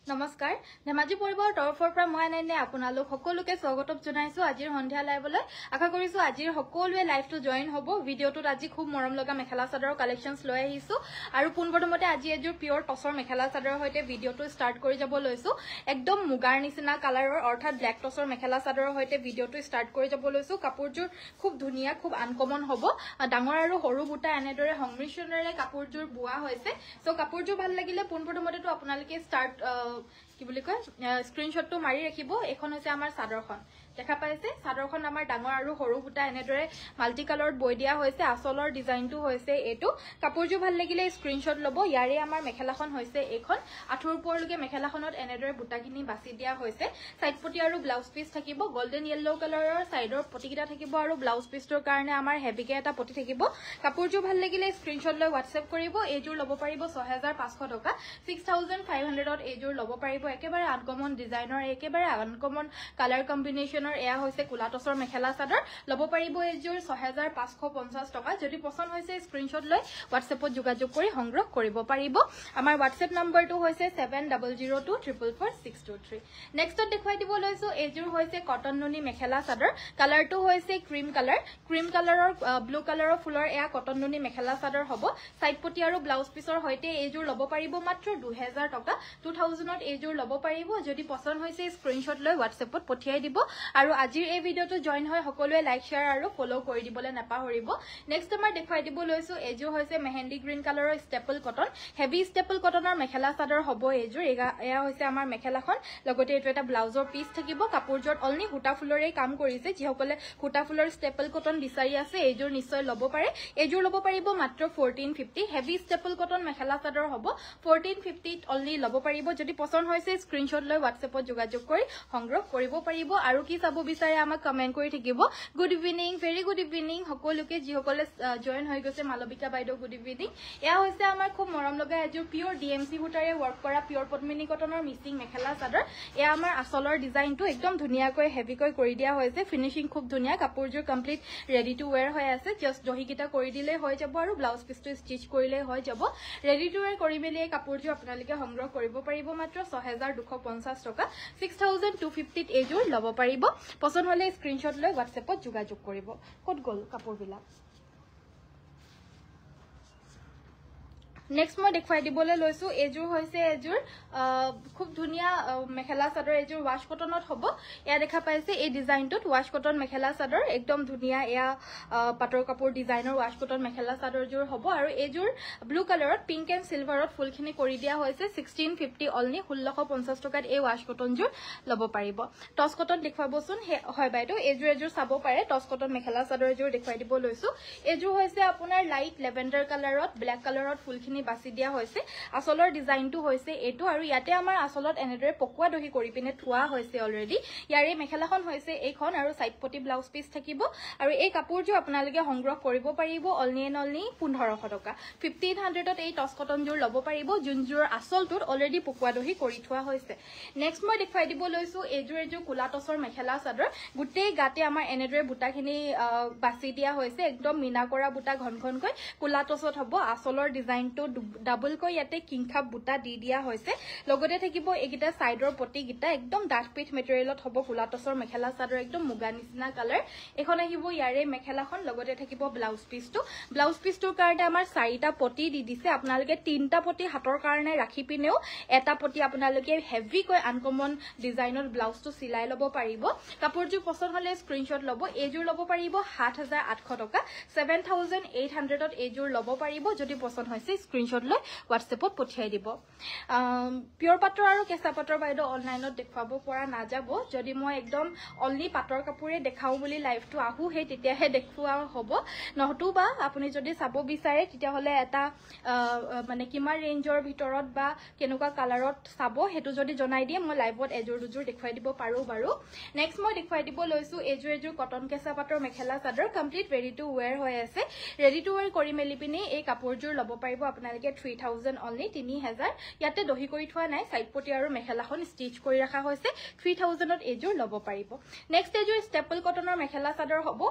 নমস্কাৰ ধেমাজি পৰিবাৰৰ তৰফৰ পৰা মই আনন্দে আপোনালোক সকলোকে স্বাগতম জনাইছো আজিৰ সন্ধিয়া লাইভলৈ আশা কৰিছো আজিৰ সকলোৱে লাইভটো জয়েন হ'ব ভিডিঅটোত আজি খুব মৰম লগা মেখেলা চাদৰৰ কালেকশনছ লৈ আহিছো আৰু পুনৰবাৰমতে আজি এযোৰ পিওৰ টছৰ মেখেলা চাদৰৰ হৈতে ভিডিঅটো ষ্টাৰ্ট কৰি যাব লৈছো একদম মুগাৰ নিচিনা কালাৰৰ অৰ্থাৎ ব্ল্যাক টছৰ মেখেলা চাদৰৰ হৈতে ভিডিঅটো ষ্টাৰ্ট কৰি যাব লৈছো কাপোৰযোৰ খুব ধুনিয়া খুব আনকমন হ'ব ডাঙৰ আৰু সৰু বুটা এনেদৰে সংমিশ্ৰণেৰে কাপোৰযোৰ বোৱা হৈছে সো কাপোৰযোৰ ভাল লাগিলে পুনৰবাৰমতে তো আপোনালোকে ষ্টাৰ্ট কি বুলি কয় স্ক্ৰিনশ্বটটো মাৰি ৰাখিব এখন হৈছে আমাৰ চাদৰখন দেখা পাইছে চাদৰখন আমাৰ ডাঙৰ আৰু সৰু বুটা এনেদৰে মাল্টি কালাৰত বৈ দিয়া হৈছে আসলৰ ডিজাইনটো হৈছে এটো কাপোৰযোৰ ভাল লাগিলে স্ক্ৰিনশ্বট লব ইয়াৰে আমাৰ মেখেলাখন হৈছে এখন আঠুৰ ওপৰলৈকে মেখেলাখনত এনেদৰে বুটাখিনি বাছি দিয়া হৈছে সাইড পটি আৰু ব্লাউজ পিস থাকিব গোল্ডেন ইয়েলো কালাৰৰ সাইডৰ পটিকিটা থাকিব আৰু ব্লাউজ পিসৰ কাৰণে আমাৰ হেভিকে এটা পটি থাকিব কাপোৰযোৰ ভাল লাগিলে স্ক্ৰিনশ্বট লৈ WhatsApp কৰিব এযোৰ লব পাৰিব 6500 টকা 6500 ত এযোৰ লব পাৰিব একেবাৰে আনকমন ডিজাইনৰ একেবাৰে আনকমন কালাৰ কম্বিনেশ্যনৰ এয়া হৈছে কুলা টছৰ মেখেলা চাদৰ লব পাৰিব এযোৰ 6550 টকা যদি পছন্দ হৈছে স্ক্ৰিনশ্বট লৈ WhatsAppত যোগাযোগ কৰি সংগ্ৰহ কৰিব পাৰিব আমাৰ WhatsApp নম্বৰটো হৈছে 7002444623 নেক্সটত দেখুৱাই দিব লৈছো এযোৰ হৈছে কটন নুনি মেখেলা চাদৰ কালাৰটো হৈছে ক্ৰীম কালাৰৰ ব্লু কালাৰৰ ফুলৰ এয়া কটন নুনি মেখেলা চাদৰ হ'ব সাইড পটি আৰু ব্লাউজ পিসৰ হৈতে এযোৰ লব পাৰিব মাত্ৰ 2000 টকা 2000 ত এযোৰ লব পাৰিব যদি পছন্দ হৈছে স্ক্ৰিনশ্বট লৈ WhatsAppত পঠিয়াই দিব আৰু আজিৰ এই ভিডিওটো জয়েন হৈ সকলোৱে লাইক শেয়াৰ আৰু ফলো কৰি দিবলৈ নাপাহৰিব নেক্সট আমাৰ দেখুৱাই দিব লৈছো এযোৰ হৈছে মেহেন্দি গ্ৰীণ কালাৰৰ ষ্টেপল কটন হেভি ষ্টেপল কটনৰ মেখেলা চাদৰ হ'ব এযোৰ এয়া হৈছে আমাৰ মেখেলাখন লগতে এটো এটা ব্লাউজৰ পিস থাকিব কাপোৰযোৰত অনলি হুটা ফুলৰে কাম কৰিছে যিসকলে হুটা ফুলৰ ষ্টেপল কটন বিচাৰি আছে এযোৰ নিশ্চয় লব পাৰে এযোৰ লব পাৰিব মাত্ৰ 1450 heavy staple cotton mekhela chador হ'ব 1450 ত অনলি লব পাৰিব যদি পছন্দ হৈছে স্ক্ৰিনশ্বট লৈ WhatsAppত যোগাযোগ কৰি সংগ্ৰহ কৰিব পাৰিব আৰু কি চাব বিচাৰে আমাক কমেন্ট কৰি থাকিব good evening very good evening সকলোকে যিসকলে জয়েন হৈ গৈছে মালবিকা বাইদেউ গুড ইভিনিং এয়া হৈছে আমাৰ খুব মৰম লগা এযোৰ পিওৰ DMC সূতাৰে ওয়াৰ্ক কৰা পিওৰ পদ্মিনী কটনৰ মিচিং মেখেলা চাদৰ এয়া আমাৰ আসলৰ ডিজাইনটো একদম ধুনিয়াকৈ হেভিকৈ কৰি দিয়া হৈছে ফিনিশিং খুব ধুনিয়া কাপোৰযোৰ কমপ্লিট ৰেডি টু ওয়্যাৰ হৈ আছে জাস্ট দহিকিটা কৰি দিলে হৈ যাব আৰু ব্লাউজ পিসটো ষ্টিচ কৰিলে হৈ যাব ৰেডি টু ওয়্যাৰ কৰি মেলি এই কাপোৰযোৰ আপোনালোকে সংগ্ৰহ কৰিব পাৰিব মাত্ৰ 6250 টকা 6250 ত এযোৰ লব পাৰিব পছন্দ হলে স্ক্ৰিনশ্বট লৈ WhatsAppত যোগাযোগ কৰিব কত গল কাপোৰবিলাক নেক্সট মই দেখুৱাই দিবলৈ লৈছো এযোৰ হৈছে এযোৰ খুব ধুনিয়া মেখেলা চাদৰ এযোৰ ওয়াশ কটনত হ'ব এয়া দেখা পাইছে এই ডিজাইনটোত ওয়াশ কটন মেখেলা চাদৰ একদম ধুনিয়া এয়া পাটৰ কাপোৰ ডিজাইনৰ ওয়াশ কটন মেখেলা চাদৰযোৰ হ'ব আৰু এযোৰ ব্লু কালাৰত পিংক এণ্ড সিলভাৰত ফুলখিনি কৰি দিয়া হৈছে 1650 অনলি 1650 টকাত এই ওয়াশ কটনযোৰ লব পাৰিব টছ কটন দেখুৱাবচোন হয় বাইদেউ এযোৰ চাব পাৰে টছ কটন মেখেলা চাদৰ এযোৰ দেখুৱাই দিব লৈছো এযোৰ হৈছে আপোনাৰ লাইট লেভেণ্ডাৰ কালাৰত ব্ল্যাক কালাৰত ফুলখিনি বাছি দিয়া হৈছে আসলৰ ডিজাইনটো হৈছে এটো আৰু ইয়াতে আমাৰ আসলত এনেদৰে পকুৱা দহি কৰি পিনে থোৱা হৈছে অলৰেডি ইয়াৰে মেখেলাখন হৈছে এইখন আৰু সাইড পটি ব্লাউজ পিস থাকিব আৰু এই কাপোৰযোৰ আপোনালোকে সংগ্ৰহ কৰিব পাৰিব অনলি 1500 টকা 1500 ত এই টছ কটনযোৰ লব পাৰিব যোনযোৰ আসলটোত অলৰেডি পকুৱা দহি কৰি থোৱা হৈছে নেক্সট মই দেখুৱাই দিব লৈছো এযোৰ কুলা টছৰ মেখেলা চাদৰ গুটেই গাতে আমাৰ এনেদৰে বুটাখিনি বাছি দিয়া হৈছে একদম মিনা কৰা বুটা ঘনঘনকৈ কুলা টছত হ'ব আসলৰ ডিজাইনটো ডাবল কৈ ইয়াতে কিংখাপ বুটা দি দিয়া হৈছে লগতে থাকিব এইগিটা সাইডৰ পটি গিটা একদম ডাঠ পিঠ মেটেৰিয়েলত হ'ব কুলা টছৰ মেখেলা চাদৰ একদম মুগা নিচিনা কালাৰ এখন আহিব ইয়াৰে মেখেলাখন লগতে থাকিব ব্লাউজ পিসটোৰ কাৰণে আমাৰ 4টা পটি দি দিছে আপোনালোকে 3টা পটি হাতৰ কাৰণে ৰাখি পিনেও এটা পটি আপোনালোকে হেভিকৈ আনকমন ডিজাইনৰ ব্লাউজটো সিলাই লব পাৰিব কাপোৰযোৰ পছন্দ হলে স্ক্ৰিনশ্বট লব এযোৰ লব পাৰিব 7800 টকা 7800 ত এযোৰ লব পাৰিব যদি পছন্দ হৈছে স্ক্ৰিনশ্বট লৈ WhatsAppত পঠিয়াই দিব পিওৰ পাটৰ আৰু কেঁচা পাটৰ বাইদেউ অনলাইনত দেখুৱাব পৰা নাযাব যদি মই একদম অনলি পাটৰ কাপোৰে দেখাও বুলি লাইভটো আহো হে তেতিয়াহে দেখুৱা হ'ব নহতুবা আপুনি যদি চাব বিচাৰে তেতিয়া হলে এটা মানে কিমান ৰেঞ্জৰ ভিতৰত বা কেনেকুৱা কালাৰত চাব হেতু যদি জনাই দিয়ে মই লাইভত এযোৰ দুযোৰ দেখুৱাই দিব পাৰো বাৰু নেক্সট মই দেখুৱাই দিব লৈছো এযোৰ কটন কেঁচা পাটৰ mekhela chador complete ready to where হৈ আছে ৰেডি টু ওয়্যাৰ কৰি মেলি পিনে এই কাপোৰযোৰ লব পাৰিব আপোনালোকে 3000 অনলি 3000 ইয়াতে দহি কৰি থোৱা নাই সাইড পটি আৰু মেখেলাখন ষ্টিচ কৰি ৰাখা হৈছে 3000ত এজোৰ ল'ব পাৰিব নেক্সট এজোৰ ষ্টেপল কটনৰ মেখেলা চাদৰ হ'ব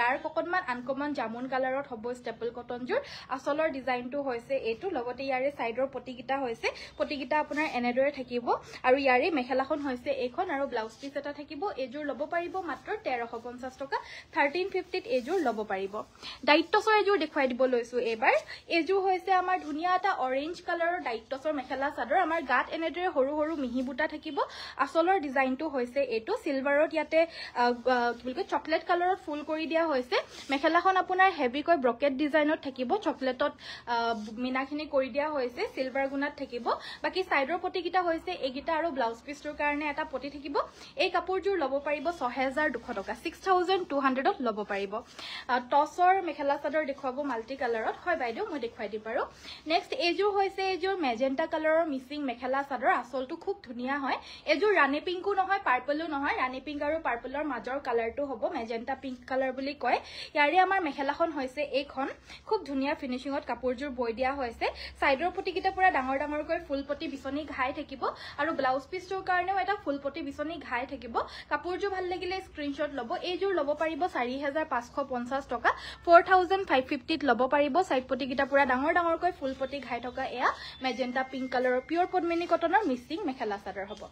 ডাৰ্ক অকনমান আনকমন জামুন কালাৰত হ'ব ষ্টেপল কটন জোৰ আসলৰ ডিজাইনটো হৈছে এটো লগতে ইয়াৰে সাইডৰ পটিকিটা হৈছে পটিকিটা আপোনাৰ এনেদৰে থাকিব আৰু ইয়াৰে মেখেলাখন হৈছে এখন আৰু ব্লাউজ পিস এটা থাকিব এজোৰ ল'ব পাৰিব মাত্ৰ 1350 টকা 1350 ত এজোৰ ল'ব পাৰিব ডাইটছৰ এজোৰ দেখুৱাই দিব লৈছো এবাৰ এজোৰ হৈছে আমাৰ ধুনিয়া এটা অৰেঞ্জ কালাৰৰ ডাইটছৰ মেখেলা চাদৰ আমাৰ গাত এনেদৰে সৰু সৰু মিহি বুটা থাকিব আসলৰ ডিজাইনটো হৈছে এটো সিলভাৰত ইয়াতে কি বুলি কয় চকলেট কালাৰত ফুল কৰি দিয়া হৈছে মেখেলাখন আপোনাৰ হেভি কৈ ব্ৰকেট ডিজাইনত থাকিব চকলেটত মিনাখিনি কৰি দিয়া হৈছে সিলভাৰ গুণাত থাকিব বাকি সাইডৰ পটিকিটা হৈছে এগিটা আৰু ব্লাউজ পিসটোৰ কাৰণে এটা পটি থাকিব এই কাপোৰজোৰ ল'ব পাৰিব 6200 টকা 6200 ত ল'ব পাৰিব টছৰ মেখেলা চাদৰ দেখুৱাব মাল্টি কালাৰত হয় বাইদেউ মই দেখুৱাই দি পাৰো নেক্সট এজোৰ হৈছে এজোৰ মেজেন্টা কালাৰৰ মিসিং মেখেলা চাদৰ আসলটো খুব ধুনিয়া হয় এজোৰ ৰাণী পিংকো নহয় পাৰ্পলও নহয় ৰাণী পিংক আৰু পাৰ্পলৰ মাজৰ কালাৰটো হ'ব মেজেন্টা পিংক কালাৰ বুলি কয় ইয়াৰে আমাৰ মেখেলাখন হৈছে এইখন খুব ধুনিয়া ফিনিশিংত কাপোৰজোৰ বৈ দিয়া হৈছে সাইডৰ পটিকিটা পুৰা ডাঙৰ ডাঙৰকৈ ফুল পটি বিচনি ঘাই থাকিব আৰু ব্লাউজ পিসটোৰ কাৰণেও এটা ফুল পটি বিচনি ঘাই থাকিব কাপোৰজোৰ ভাল লাগিলে স্ক্ৰিনশ্বট ল'ব এইজোৰ ল'ব পাৰিব 4550 টকা 4550 ত ল'ব পাৰিব সাইড পটিকিটা পুৰা ডাঙৰ ডাঙৰকৈ ফুল পটি ঘাই থকা এয়া মেজেন্টা পিংক কালাৰৰ পিওৰ পদ্মিনী কটনৰ মিসিং মেখেলা চাদৰ হ'ব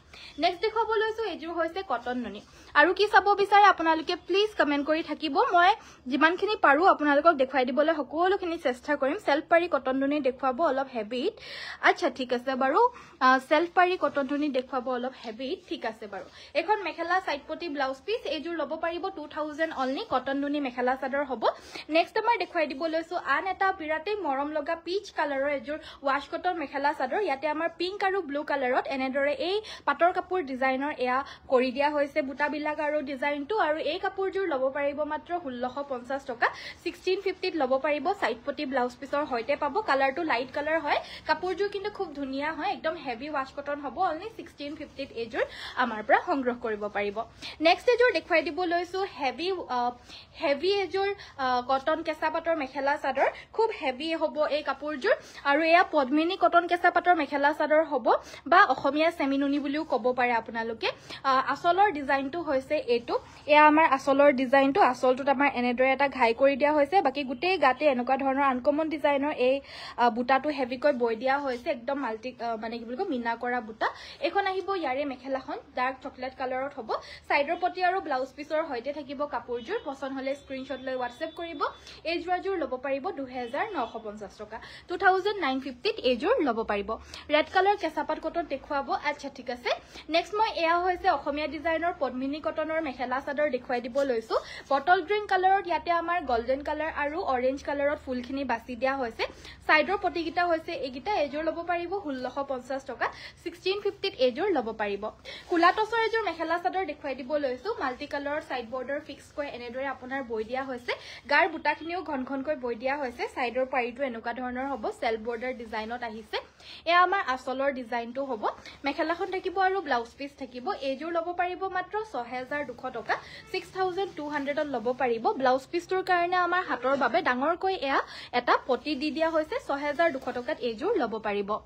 নেক্সট দেখুৱাব লৈছো এইজোৰ হৈছে কটন নুনি আৰু কি চাব বিচাৰে আপোনালোকে প্লিজ কমেন্ট কৰি থাকিব মই যিমানখিনি পাৰো আপোনালোকক দেখুৱাই দিবলৈ সকলোখিনি চেষ্টা কৰিম সেলফ পাৰি কটন নুনি দেখুৱাব অলপ হেভিত আচ্ছা ঠিক আছে বাৰু সেলফ পাৰি কটন নুনি দেখুৱাব অলপ হেভিত ঠিক আছে বাৰু এখন মেখেলা সাইড পটি ব্লাউজ পিস এইজোৰ ল'ব পাৰিব 2000 অনলি কটন নুনি মেখেলা চাদৰ হ'ব নেক্সট আমাৰ দেখুৱাই দিব লৈছো আন এটা বিৰাটেই মৰম লগা পিচ কালাৰৰ এজোৰ ওয়াশ কটন মেখেলা চাদৰ ইয়াতে আমাৰ পিংক আৰু ব্লু কালাৰত এনেদৰে এই পাটৰ কাপোৰ ডিজাইনৰ এয়া কৰি দিয়া হৈছে বুটা বিলাক আৰু ডিজাইনটো আৰু এই কাপোৰজোৰ ল'ব পাৰিব মাত্ৰ 1650 টকা 1650 ত ল'ব পাৰিব সাইড পটি ব্লাউজ পিসৰ হৈতে পাব কালাৰটো লাইট কালাৰ হয় কাপোৰজোৰ কিন্তু খুব ধুনিয়া হয় একদম হেভি ওয়াশ কটন হ'ব অনলি 1650 ত এজোৰ আমাৰ পৰা সংগ্ৰহ কৰিব পাৰিব নেক্সট এজোৰ দেখুৱাই দিব লৈছো হেভি এজোৰ কটন কেঁচা পাটৰ মেখেলা চাদৰ খুব হেভি হ'ব এই কাপোৰজোৰ আৰু এয়া পদ্মিনী কটন কেঁচা পাটৰ মেখেলা চাদৰ হ'ব বা অসমীয়া সেমিনুনি বুলিও ক'ব পাৰে আপোনালোকে আসলৰ ডিজাইনটো হৈছে এটো এয়া আমাৰ আসলৰ ডিজাইনটো আসলটোত আমাৰ এনেদৰে এটা ঘাই কৰি দিয়া হৈছে বাকি গুটেই গাতে এনেকুৱা ধৰণৰ আনকমন ডিজাইনৰ এই বুটাটো হেভি কৈ বৈ দিয়া হৈছে একদম মাল্টি মানে কি বুলি কয় মিনা কৰা বুটা এখন আহিব ইয়াৰে মেখেলাখন ডাৰ্ক চকলেট কালাৰত হ'ব সাইডৰ পটি আৰু ব্লাউজ পিসৰ হৈতে থাকিব কাপোৰজোৰ পছন্দ হলে স্ক্ৰিনশ্বট লৈ WhatsApp কৰিব এই জোৰাজোৰ ল'ব পাৰিব 2950 টকা 2950 ত এজোৰ ল'ব পাৰিব ৰেড কালাৰ কেঁচাপাত কটন দেখুৱাব আচ্ছা ঠিক আছে নেক্সট মই এয়া হৈছে অসমীয়া ডিজাইনৰ পদ্মিনী কটনৰ মেখেলা চাদৰ দেখুৱাই দিব লৈছো বটল গ্ৰীণ কালাৰত ইয়াতে আমাৰ গোল্ডেন কালাৰ আৰু অৰেঞ্জ কালাৰত ফুলখিনি বাছি দিয়া হৈছে সাইডৰ পটিকিটা হৈছে এগিটা এজোৰ ল'ব পাৰিব 1650 টকা 1650 ত এজোৰ ল'ব পাৰিব কুলা টছৰ এজোৰ মেখেলা চাদৰ দেখুৱাই দিব লৈছো মাল্টি কালাৰৰ সাইড বৰ্ডাৰ ফিক্স কৈ এনেদৰে আপোনাৰ বৈ দিয়া হৈছে গাৰ বুটাখিনিও ঘন ঘনকৈ বৈ দিয়া হৈছে সাইডৰ পাৰিটো এনেকুৱা ধৰণৰ হ'ব সেলফ বৰ্ডাৰ ডিজাইনত আহিছে এয়া আমাৰ আসলৰ ডিজাইনটো হ'ব মেখেলাখন থাকিব আৰু ব্লাউজ পিস থাকিব এজোৰ ল'ব পাৰিব মাত্ৰ 6200 টকা 6200 ত ল'ব পাৰিব ব্লাউজ পিসটোৰ কাৰণে আমাৰ হাতৰ বাবে ডাঙৰকৈ এয়া এটা পটি দি দিয়া হৈছে 6200 টকাত এজোৰ ল'ব পাৰিব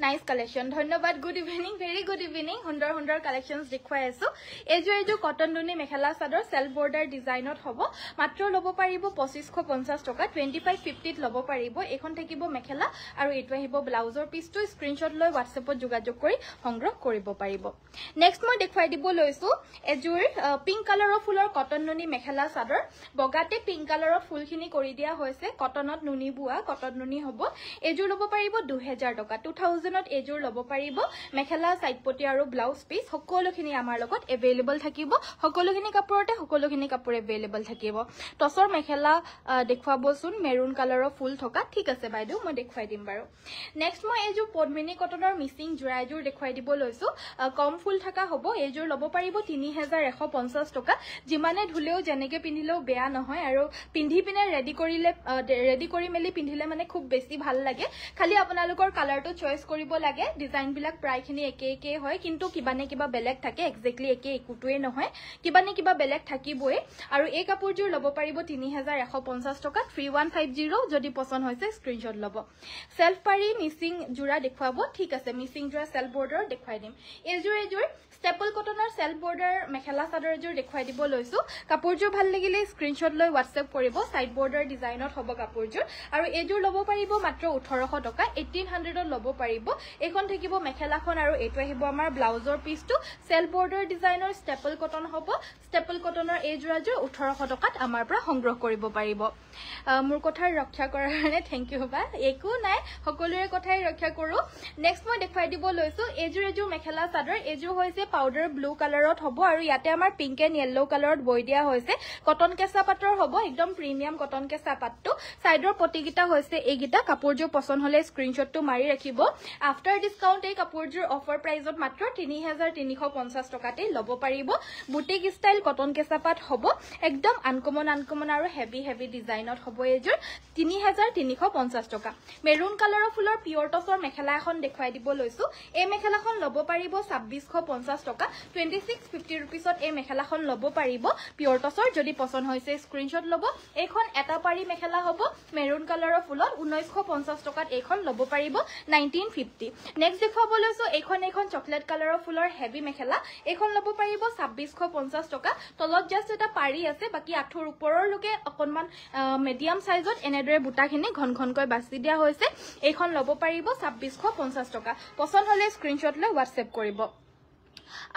নাইস কালেকশন ধন্যবাদ good evening very good evening সুন্দৰ সুন্দৰ কালেকশনস দেখুৱাই আছো এজো কটন নুনি মেখেলা চাদৰ সেলফ বৰ্ডাৰ ডিজাইনত হ'ব মাত্ৰ ল'ব পাৰিব 2550 টকা 2550 ত ল'ব পাৰিব এখন থাকিব মেখেলা আৰু এটো আহিব ব্লাউজৰ পিসটো স্ক্ৰিনশ্বট লৈ WhatsAppত যোগাযোগ কৰি সংগ্ৰহ কৰিব পাৰিব নেক্সট মই দেখুৱাই দিব লৈছো এজোৰ পিংক কালাৰৰ ফুলৰ কটন নুনি মেখেলা চাদৰ বগাতে পিংক কালাৰৰ ফুলখিনি কৰি দিয়া হৈছে কটনত নুনি বুৱা কটন নুনি হ'ব এজোৰ ল'ব পাৰিব 2000 টকা 2000 ত এজোৰ ল'ব পাৰিব মেখেলা সাইড পটি আৰু ব্লাউজ পিস সকলোখিনি আমাৰ লগত এভেইলেবল থাকিব সকলোখিনি কাপোৰতে সকলোখিনি কাপোৰ এভেইলেবল থাকিব টছৰ মেখেলা দেখুৱাবচোন মেৰুন কালাৰৰ ফুল থকা ঠিক আছে বাইদেউ মই দেখুৱাই দিম বাৰু নেক্সট মই এজোৰ পদ্মিনী কটনৰ মিসিং জোৰা এজোৰ দেখুৱাই দিব লৈছো কম ফুল থকা হ'ব এজোৰ ল'ব পাৰিব 3150 টকা যিমানে ধুলেও যেনেকে পিন্ধিলেও বেয়া নহয় আৰু পিন্ধি পিনে ৰেডি কৰি মেলি পিন্ধিলে মানে খুব বেছি ভাল লাগে খালি আপোনালোকৰ কালাৰটো চয়েস কৰিব লাগে ডিজাইন বিলাক প্ৰায়খিনি একে একে হয় কিন্তু কিবা নে কিবা বেলেগ থাকে এক্স্যাক্টলি একে একুটোৱে নহয় কিবা নে কিবা বেলেগ থাকিবই আৰু এই কাপোৰযোৰ ল'ব পাৰিব 3150 টকাত 3150 যদি পছন্দ হৈছে স্ক্ৰিনশ্বট ল'ব সেলফ পাৰি মিসিং জোৰা দেখুৱাব ঠিক আছে মিসিং জোৰা সেলফ বৰ্ডাৰ দেখুৱাই দিম এজোৰ স্টেপল কটনৰ সেলফ বৰ্ডাৰ মেখেলা চাদৰ এজোৰ দেখুৱাই দিব লৈছো কাপোৰযোৰ ভাল লাগিলে স্ক্ৰিনশ্বট লৈ WhatsApp কৰিব সাইড বৰ্ডাৰ ডিজাইনত হ'ব কাপোৰযোৰ আৰু এজোৰ ল'ব পাৰিব মাত্ৰ 1800 টকা 1800ত ল'ব পাৰিব এখন থাকিব মেখেলাখন আৰু এটো আহিব আমাৰ ব্লাউজৰ পিসটো সেলফ বৰ্ডাৰ ডিজাইনৰ স্টেপল কটন হ'ব স্টেপল কটনৰ এজোৰাজোৰ 1800 টকাত আমাৰ পৰা সংগ্ৰহ কৰিব পাৰিব মোৰ কথাৰ ৰক্ষা কৰাৰ কাৰণে থ্যাংক ইউ বা একো নাই সকলোৰে কথাই ৰক্ষা কৰো নেক্সট মই দেখুৱাই দিব লৈছো এজোৰ মেখেলা চাদৰ এজোৰ হৈছে পাউডাৰ ব্লু কালাৰত হ'ব আৰু ইয়াতে আমাৰ পিংক এণ্ড ইয়েলো কালাৰত বৈ দিয়া হৈছে কটন কেঁচা পাটৰ হ'ব একদম প্ৰিমিয়াম কটন কেঁচা পাটটো সাইডৰ পটিকিটা হৈছে এইগিটা কাপোৰযোৰ পছন্দ হলে স্ক্ৰিনশ্বটটো মাৰি ৰাখিব আফটাৰ ডিসকাউন্ট এই কাপোৰযোৰ অফাৰ প্ৰাইজত মাত্ৰ 3350 টকাতে ল'ব পাৰিব বুটিক ষ্টাইল কটন কেঁচা পাট হ'ব একদম আনকমন আৰু হেভি ডিজাইনত হ'ব এজোৰ 3350 টকা মেৰুন কালাৰৰ ফুলৰ পিয়ৰ টছৰ মেখেলা এখন দেখুৱাই দিব লৈছো এই মেখেলাখন ল'ব পাৰিব 2650 টকা 2650 रुपीसत এই মেখেলাখন ল'ব পাৰিব পিয়ৰ টছৰ যদি পছন্দ হৈছে স্ক্ৰিনশ্বট ল'ব এইখন এটা পাৰি মেখেলা হ'ব মেৰুন কালাৰৰ ফুলত 1950 টকাত এইখন ল'ব পাৰিব 1950 নেক্সট দেখুৱাব লৈছো এইখন চকলেট কালাৰৰ ফুলৰ হেভি মেখেলা এইখন ল'ব পাৰিব 2650 টকা তলত জাস্ট এটা পাৰি আছে বাকি আঠুৰ ওপৰৰ লকে অকনমান মিডিয়াম সাইজত এনেদৰে বুটাখিনি ঘনকৈ বাছি দিয়া হৈছে এইখন ল'ব পাৰিব 2650 টকা পছন্দ হলে স্ক্ৰিনশ্বট লৈ WhatsApp কৰিব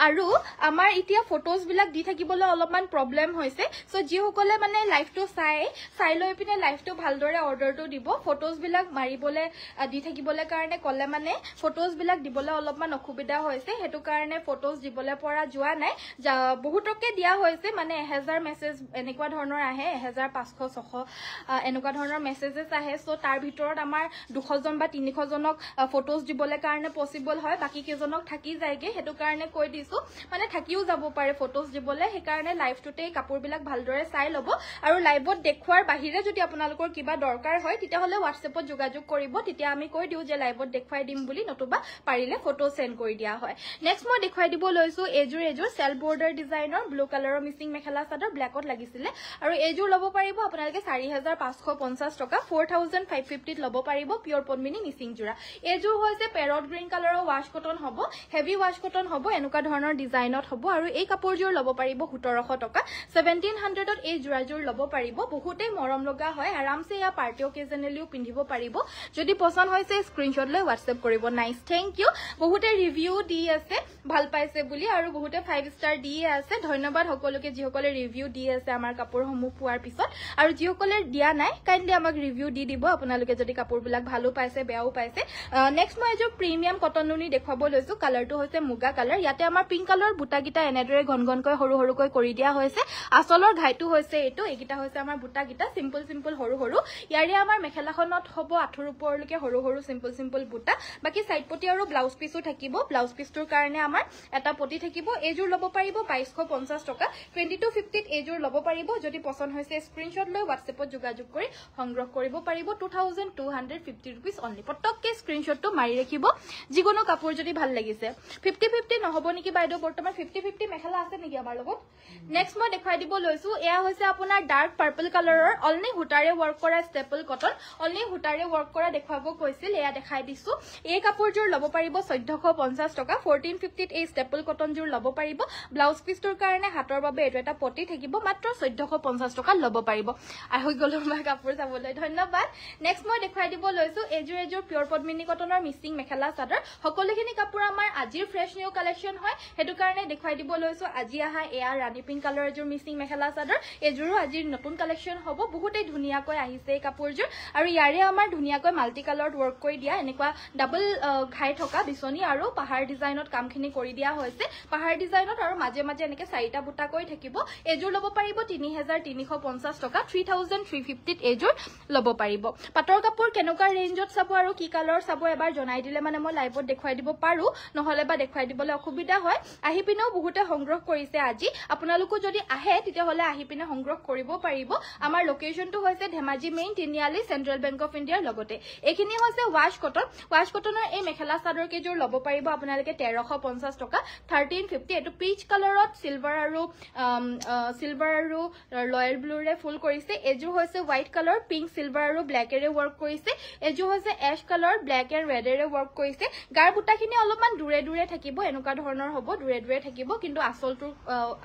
আৰু আমাৰ ইতিয়া ফটোজ বিলাক দি থাকিবলৈ অলপমান প্ৰবলেম হৈছে সো যিসকলে মানে লাইভটো চাই লৈ পিনে লাইভটো ভালদৰে অৰ্ডাৰটো দিব ফটোজ বিলাক মাৰিবলে দি থাকিবলৈ কাৰণে কলে মানে ফটোজ বিলাক দিবলৈ অলপমান অসুবিধা হৈছে হেতু কাৰণে ফটোজ দিবলৈ পৰা যোৱা নাই বহুতকে দিয়া হৈছে মানে 1000 মেছেজ এনেকুৱা ধৰণৰ আহে 1500 600 এনেকুৱা ধৰণৰ মেছেজেস আহে সো তাৰ ভিতৰত আমাৰ 200 জন বা 300 জনক ফটোজ দিবলৈ কাৰণে পসিবল হয় বাকি কেজনক থাকি যায়গে হেতু কাৰণে কৈ দিছো মানে থাকিও যাব পাৰে ফটোজ দিবলে হে কাৰণে লাইভটোতে কাপোৰ বিলাক ভালদৰে চাই লব আৰু লাইভত দেখুৱাৰ বাহিৰে যদি আপোনালোকৰ কিবা দৰকাৰ হয় তেতিয়া হলে WhatsAppত যোগাযোগ কৰিব তেতিয়া আমি কৈ দিও যে লাইভত দেখুৱাই দিম বুলি নতুবা পাৰিলে ফটো সেন্ড কৰি দিয়া হয় নেক্সট মই দেখুৱাই দিব লৈছো এজোৰ সেলফ বৰ্ডাৰ ডিজাইনৰ ব্লু কালাৰৰ মিসিং মেখেলা চাদৰ ব্ল্যাকত লাগিছিলে আৰু এজোৰ ল'ব পাৰিব আপোনালোকে 4550 টকা 4550 ত ল'ব পাৰিব পিয়ৰ পদ্মিনী মিসিং জোৰা এজোৰ হৈছে পেৰট গ্ৰীন কালাৰৰ ওয়াশ কটন হ'ব হেভি ওয়াশ কটন হ'ব এনেকুৱা ধৰণৰ ডিজাইনত হ'ব আৰু এই কাপোৰযোৰ ল'ব পাৰিব 1700 টকা 1700 ত এই জোৰাযোৰ ল'ব পাৰিব বহুতে মৰম লগা হয় আৰামছে ইয়া পাৰ্টি অকেজনেলিও পিন্ধিব পাৰিব যদি পছন্দ হৈছে স্ক্ৰিনশ্বট লৈ WhatsApp কৰিব নাইস থ্যাংক ইউ বহুতে ৰিভিউ দি আছে ভাল পাইছে বুলি আৰু বহুতে 5 ষ্টাৰ দি আছে ধন্যবাদ সকলোকে যিসকলে ৰিভিউ দি আছে আমাৰ কাপোৰসমূহ পোৱাৰ পিছত আৰু যিসকলে দিয়া নাই কাইন্ডলি আমাক ৰিভিউ দি দিব আপোনালোকে যদি কাপোৰবিলাক ভালো পাইছে বেয়াও পাইছে নেক্সট মই এজোৰ প্ৰিমিয়াম কটন নুনি দেখুৱাব লৈছো কালাৰটো হৈছে মুগা কালাৰ ইয়াতে আমাৰ পিংক কালাৰ বুটাগিটা এনেদৰে ঘনকৈ সৰু কৰি দিয়া হৈছে আসলৰ ঘাইটো হৈছে এইগিটা হৈছে আমাৰ বুটাগিটা সিম্পল সৰু ইয়াৰে আমাৰ মেখেলাখনত হ'ব আঠুৰ ওপৰলৈকে সৰু সিম্পল বুটা বাকি সাইড পটি আৰু ব্লাউজ পিসও থাকিব ব্লাউজ পিসটোৰ কাৰণে আমাৰ এটা পটি থাকিব এজোৰ ল'ব পাৰিব 2250 টকা 2250 ত এজোৰ ল'ব পাৰিব যদি পছন্দ হৈছে স্ক্ৰিনশ্বট লৈ WhatsAppত যোগাযোগ কৰি সংগ্ৰহ কৰিব পাৰিব 2250 रुपीस অনলি পটককে স্ক্ৰিনশ্বটটো মাৰি ৰাখিব যিকোনো কাপোৰ যদি ভাল লাগিছে 50-50 নহব নেকি বাইদেউ বৰ্তমান 50-50 মেখেলা আছে নেকি আমাৰ লগত নেক্সট মই দেখাই দিব লৈছো এয়া হৈছে আপোনাৰ ডাৰ্ক পাৰ্পল কালাৰৰ অনলি হুটাৰে ওয়াৰ্ক কৰা ষ্টেপল কটন অনলি হুটাৰে ওয়াৰ্ক কৰা দেখাব কৈছিল এয়া দেখাই দিছো এই কাপোৰযোৰ ল'ব পাৰিব 1450 টকা 1450 ত এই ষ্টেপল কটনযোৰ ল'ব পাৰিব ব্লাউজ পিসটোৰ কাৰণে হাতৰ বাবে এটো এটা পটি থাকিব মাত্ৰ 1450 টকা ল'ব পাৰিব আহৈ গলো মই কাপোৰ চাবলৈ ধন্যবাদ নেক্সট মই দেখাই দিব লৈছো এজোৰ পিয়ৰ পদ্মিনী কটনৰ মিসিং মেখেলা চাদৰ সকলোখিনি কাপোৰ আমাৰ আজিৰ ফ্ৰেশ নিউ কালেকশন হয় হেতু কাৰণে দেখাই দিব লৈছো আজি আহা এয়া ৰাণী পিংক কালাৰৰ এজোৰ মিসিং মেখেলা চাদৰ এজোৰো আজিৰ নতুন কালেকশন হ'ব বহুতেই ধুনিয়াকৈ আহিছে এই কাপোৰযোৰ আৰু ইয়াৰে আমাৰ ধুনিয়াকৈ মাল্টি কালাৰত ওয়াৰ্ক কৰি দিয়া এনেকুৱা ডাবল ঘাই থকা বিছনি আৰু পাহাৰ ডিজাইনত কামখিনি কৰি দিয়া হৈছে পাহাৰ ডিজাইনত আৰু মাজে এনেকে চাৰিটা বুটা কৰি থাকিব এজোৰ ল'ব পাৰিব 3350 টকা 3350 ত এজোৰ ল'ব পাৰিব পাটৰ কাপোৰ কেনেকুৱা ৰেঞ্জত চাব আৰু কি কালাৰ চাব এবাৰ জনাই দিলে মানে মই লাইভত দেখুৱাই দিব পাৰো নহলে বা দেখুৱাই দিবলৈ অসুবিধা সুবিধা হয় আহি পিনেও বহুতে সংগ্ৰহ কৰিছে আজি আপোনালোকো যদি আহে তেতিয়া হলে আহি পিনে সংগ্ৰহ কৰিব পাৰিব আমাৰ লোকেশনটো হৈছে Dhemaji main Tiniali central bank of ইণ্ডিয়াৰ লগতে এইখিনি হৈছে ৱাশ কটনৰ এই মেখেলা চাদৰ কেজোৰ ল'ব পাৰিব আপোনালোকে 1350 টকা 1350 এটো পিচ কালাৰত সিলভাৰ আৰু ৰয়েল ব্লু ৰে ফুল কৰিছে এজো হৈছে হোৱাইট কালাৰ পিংক সিলভাৰ আৰু ব্ল্যাক এৰে ওয়াৰ্ক কৰিছে এজো হৈছে এশ colour black and red array work কৰিছে গাৰ বুটাখিনি অলপমান দূৰে থাকিব এনেকুৱা ধৰণৰ হ'ব দূৰে থাকিব কিন্তু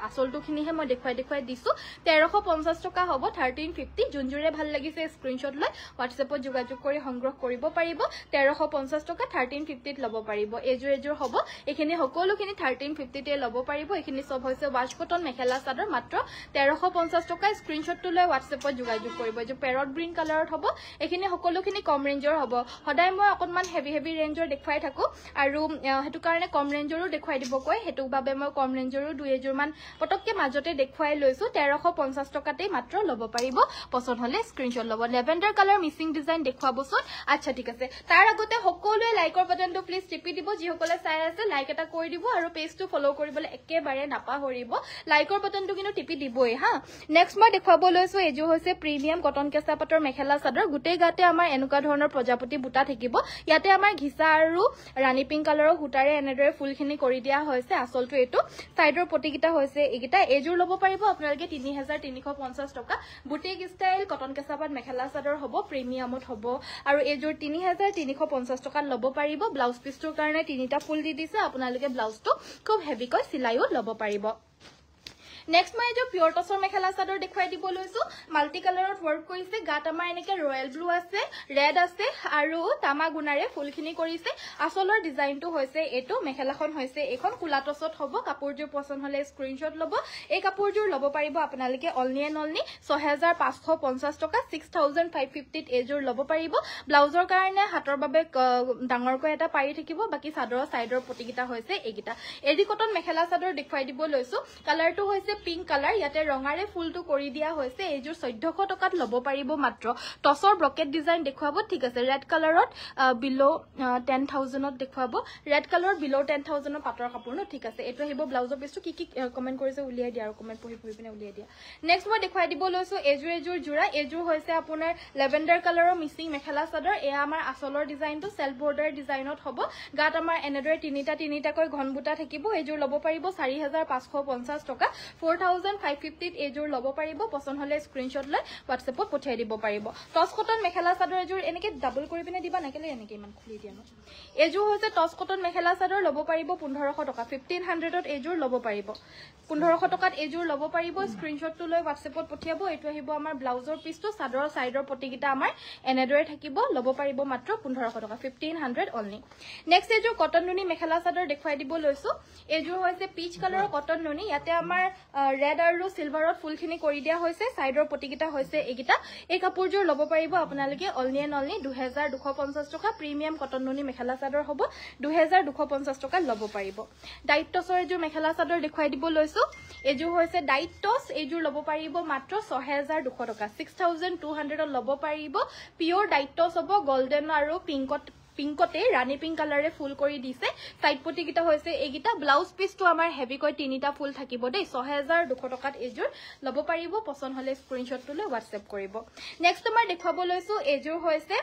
আসলটোখিনিহে মই দেখুৱাই দিছো 1350 টকা হ'ব 1350 যোনজোৰে ভাল লাগিছে স্ক্ৰিনশ্বট লৈ হোৱাটছএপত যোগাযোগ কৰি সংগ্ৰহ কৰিব পাৰিব 1350 টকা 1350 ত ল'ব পাৰিব এজোৰ হ'ব এখিনি সকলোখিনি 1350 তে ল'ব পাৰিব এখিনি সব হৈছে ৱাশ কটন মেখেলা চাদৰ মাত্ৰ 1350 টকা স্ক্ৰিনশ্বটটো লৈ হোৱাটছএপত যোগাযোগ কৰিব যে পেৰট গ্ৰীন কালাৰত হ'ব এখিনি সকলোখিনি কম ৰেঞ্জৰ হ'ব সদায় মই অকনমান হেভি ৰেঞ্জৰ দেখুৱাই থাকো আৰু হেতু কাৰণে কম ৰেঞ্জৰো দেখুৱাই দিব কয় হেতু বাবে মই কম ৰেঞ্জৰো দুই এজোৰ মান পটককে মাজতে দেখুৱাই লৈছো 1350 টকাতে মাত্ৰ ল'ব পাৰিব পছন্দ হলে স্ক্ৰিনশ্বট ল'ব লেভেণ্ডাৰ কালাৰ মিসিং ডিজাইন দেখুৱাবচোন আচ্ছা ঠিক আছে তাৰ আগতে সকলোৱে লাইকৰ বাটনটো প্লিজ টিপি দিব যিসকলে চাই আছে লাইক এটা কৰি দিব আৰু পেজটো ফলো কৰিবলৈ একেবাৰে নাপাহৰিব লাইকৰ বাটনটো কিন্তু টিপি দিবই হা নেক্সট মই দেখুৱাব লৈছো এজো হৈছে প্ৰিমিয়াম কটন কেঁচা পাটৰ মেখেলা চাদৰ গুটেই গাতে আমাৰ এনেকুৱা ধৰণৰ প্ৰজাপতি বুটা থাকিব ইয়াতে আমাৰ ঘিসা আৰু ৰাণী পিংক কালাৰৰ হুটাৰে এনেদৰে ফুলখিনি কৰি দিয়া হৈছে আসলটো এটো সাইডৰ পটিকিটা হৈছে এগিটা এজোৰ ল'ব পাৰিব আপোনালোকে 3350 টকা বুটিক ষ্টাইল কটন কেঁচা পাট মেখেলা চাদৰ হ'ব প্ৰিমিয়ামত হ'ব আৰু এজোৰ 3350 টকা ল'ব পাৰিব ব্লাউজ পিছটোৰ কাৰণে তিনিটা ফুল দি দিছে আপোনালোকে ব্লাউজটো খুব হেভিকৈ সিলাইও ল'ব পাৰিব নেক্সট মই যে পিওৰ টসৰ মেখেলা চাদৰ দেখুৱাই দিব লৈছো মাল্টি কালাৰত ওয়াৰ্ক কৰিছে গাত আমাৰ এনেকে ৰয়েল ব্লু আছে ৰেড আছে আৰু তামা গুণাৰে ফুলখিনি কৰিছে আসলৰ ডিজাইনটো হৈছে এটো মেখেলাখন হৈছে এখন কুলা টসত হ'ব কাপোৰজোৰ পছন্দ হলে স্ক্ৰিনশ্বট ল'ব এই কাপোৰজোৰ ল'ব পাৰিব আপোনালোকে অনলি 6550 টকা 6550 এজোৰ ল'ব পাৰিব ব্লাউজৰ কাৰণে হাতৰ বাবে ডাঙৰকৈ এটা পাৰি থাকিব বাকি চাদৰৰ সাইডৰ পটিকিটা হৈছে এগিটা এডি কটন মেখেলা চাদৰ দেখুৱাই দিব লৈছো কালাৰটো হৈছে পিংক কালাৰ ইয়াতে ৰঙাৰে ফুলটো কৰি দিয়া হৈছে এইজোৰ 1400 টকাত ল'ব পাৰিব মাত্ৰ টসৰ ব্ৰকেট ডিজাইন দেখুৱাব ঠিক আছে ৰেড কালাৰত বিলো 10000ত দেখুৱাব ৰেড কালাৰ বিলো 10000ৰ পাটৰ কাপোৰ ন ঠিক আছে এটো আহিব ব্লাউজৰ পিছটো কি কমেন্ট কৰিছে উলিয়াই দিয়া আৰু কমেন্ট পঢ়ি পিনে উলিয়াই দিয়া নেক্সট মই দেখুৱাই দিব লৈছো এজোৰ জোৰা এজোৰ হৈছে আপোনাৰ লেভেণ্ডাৰ কালাৰৰ মিসিং মেখেলা চাদৰ এয়া আমাৰ আসলৰ ডিজাইনটো সেলফ বৰ্ডাৰ ডিজাইনত হ'ব গাত আমাৰ এনেদৰে তিনিটাকৈ ঘন বুটা থাকিব এজোৰ ল'ব পাৰিব 4550 টকা 4550 এজোৰ ল'ব পাৰিব পছন্দ হলে স্ক্ৰিনশ্বট লৈ হোৱাটছএপত পঠিয়াই দিব পাৰিব টস কটন মেখেলা চাদৰ এজোৰ এনেকে ডাবল কৰি পিনে দিবা নাকেলে এনেকে ইমান খুলি দিয়া ন এজোৰ হৈছে টস কটন মেখেলা চাদৰ ল'ব পাৰিব 1500 টকা 1500ত এজোৰ ল'ব পাৰিব 1500 টকাত এজোৰ ল'ব পাৰিব স্ক্ৰিনশ্বটটো লৈ হোৱাটছএপত পঠিয়াব এটো আহিব আমাৰ ব্লাউজৰ পিছটো চাদৰৰ সাইডৰ পটিকিটা আমাৰ এনেদৰে থাকিব ল'ব পাৰিব মাত্ৰ 1500 টকা 1500 অনলি নেক্সট এজোৰ কটন নুনি মেখেলা চাদৰ দেখুৱাই দিব লৈছো এজোৰ হৈছে পিচ কালাৰৰ কটন নুনি ইয়াতে আমাৰ ৰেড আৰু সিলভাৰত ফুলখিনি কৰি দিয়া হৈছে সাইডৰ পটিকিটা হৈছে এগিটা এই কাপোৰজোৰ ল'ব পাৰিব আপোনালোকে অনলি 2250 টকা প্ৰিমিয়াম কটন নুনি মেখেলা চাদৰ হ'ব 2250 টকা ল'ব পাৰিব ডাইট টসৰ এজোৰ মেখেলা চাদৰ দেখুৱাই দিব লৈছো এজোৰ হৈছে ডাইট টস এজোৰ ল'ব পাৰিব মাত্ৰ 6200 টকা 6200ত ল'ব পাৰিব পিওৰ ডাইট টস হ'ব গোল্ডেন আৰু পিংকতে ৰাণী পিংক কালাৰে ফুল কৰি দিছে সাইড পটিকিটা হৈছে এগিটা ব্লাউজ পিছটো আমাৰ হেভিকৈ তিনিটা ফুল থাকিব দেই 6200 টকাত এজোৰ ল'ব পাৰিব পছন্দ হলে স্ক্ৰিনশ্বটটো লৈ হোৱাটছএপ কৰিব নেক্সট আমাৰ দেখুৱাব লৈছো এজোৰ হৈছে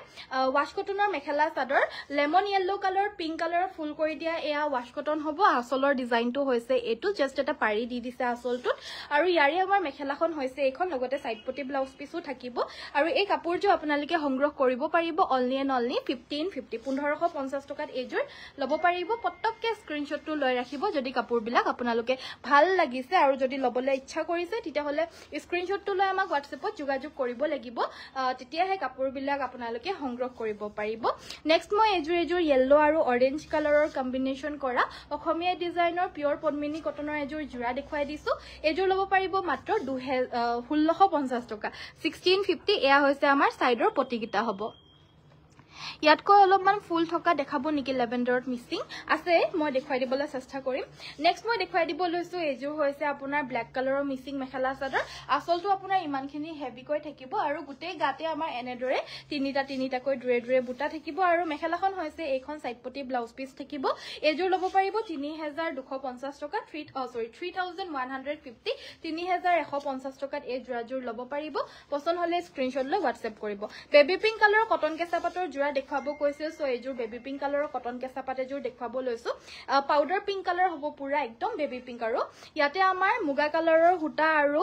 ৱাশ কটনৰ mekhela chador lemon yellow colour pink colour ফুল কৰি দিয়া এয়া ৱাশ কটন হ'ব আসলৰ ডিজাইনটো হৈছে এটো জাস্ট এটা পাৰি দি দিছে আসলটোত আৰু ইয়াৰে আমাৰ মেখেলাখন হৈছে এখন লগতে সাইড পটি ব্লাউজ পিছও থাকিব আৰু এই কাপোৰজোৰ আপোনালোকে সংগ্ৰহ কৰিব পাৰিব অনলি 1550 টকাত এজোৰ ল'ব পাৰিব পটককে স্ক্ৰিনশ্বটটো লৈ ৰাখিব যদি কাপোৰবিলাক আপোনালোকে ভাল লাগিছে আৰু যদি ল'বলৈ ইচ্ছা কৰিছে তেতিয়া হলে স্ক্ৰিনশ্বটটো লৈ আমাক হোৱাটছএপত যোগাযোগ কৰিব লাগিব তেতিয়াহে কাপোৰবিলাক আপোনালোকে সংগ্ৰহ কৰিব পাৰিব নেক্সট মই এজোৰ ইয়েলো আৰু অৰেঞ্জ কালাৰৰ কম্বিনেশ্যন কৰা অসমীয়া ডিজাইনৰ পিওৰ পদ্মিনী কটনৰ এজোৰ জোৰা দেখুৱাই দিছো এজোৰ ল'ব পাৰিব মাত্ৰ 1650 টকা 1650 এয়া হৈছে আমাৰ সাইডৰ পটিকিটা হ'ব ইয়াতকৈ অলপমান ফুল থকা দেখাব নেকি লেভেণ্ডাৰত মিচিং আছে মই দেখুৱাই দিবলৈ চেষ্টা কৰিম নেক্সট মই দেখুৱাই দিব লৈছো এযোৰ হৈছে আপোনাৰ ব্ল্যাক কালাৰৰ মিচিং মেখেলা চাদৰ আসলটো আপোনাৰ ইমানখিনি হেভিকৈ থাকিব আৰু গোটেই গাতে আমাৰ এনেদৰে তিনিটাকৈ দুৰে বুটা থাকিব আৰু মেখেলাখন হৈছে এইখন সাইডপটি ব্লাউজ পিস থাকিব এযোৰ ল'ব পাৰিব 3250 টকা 3150 3150 টকাত এই জোৰাযোৰ ল'ব পাৰিব পছন্দ হলে স্ক্ৰিনশ্বট লৈ WhatsApp কৰিব বেবি পিংক কালাৰৰ কটন কেঁচা পাটৰ জোৰা দেখুৱাব কৈছে সো এযোৰ বেবি পিংক কালাৰৰ কটন কেঁচা পাট এযোৰ দেখুৱাব লৈছো পাউডাৰ পিংক কালাৰ হ'ব পুৰা একদম বেবি পিংক আৰু ইয়াতে আমাৰ মুগা কালাৰৰ হুটা আৰু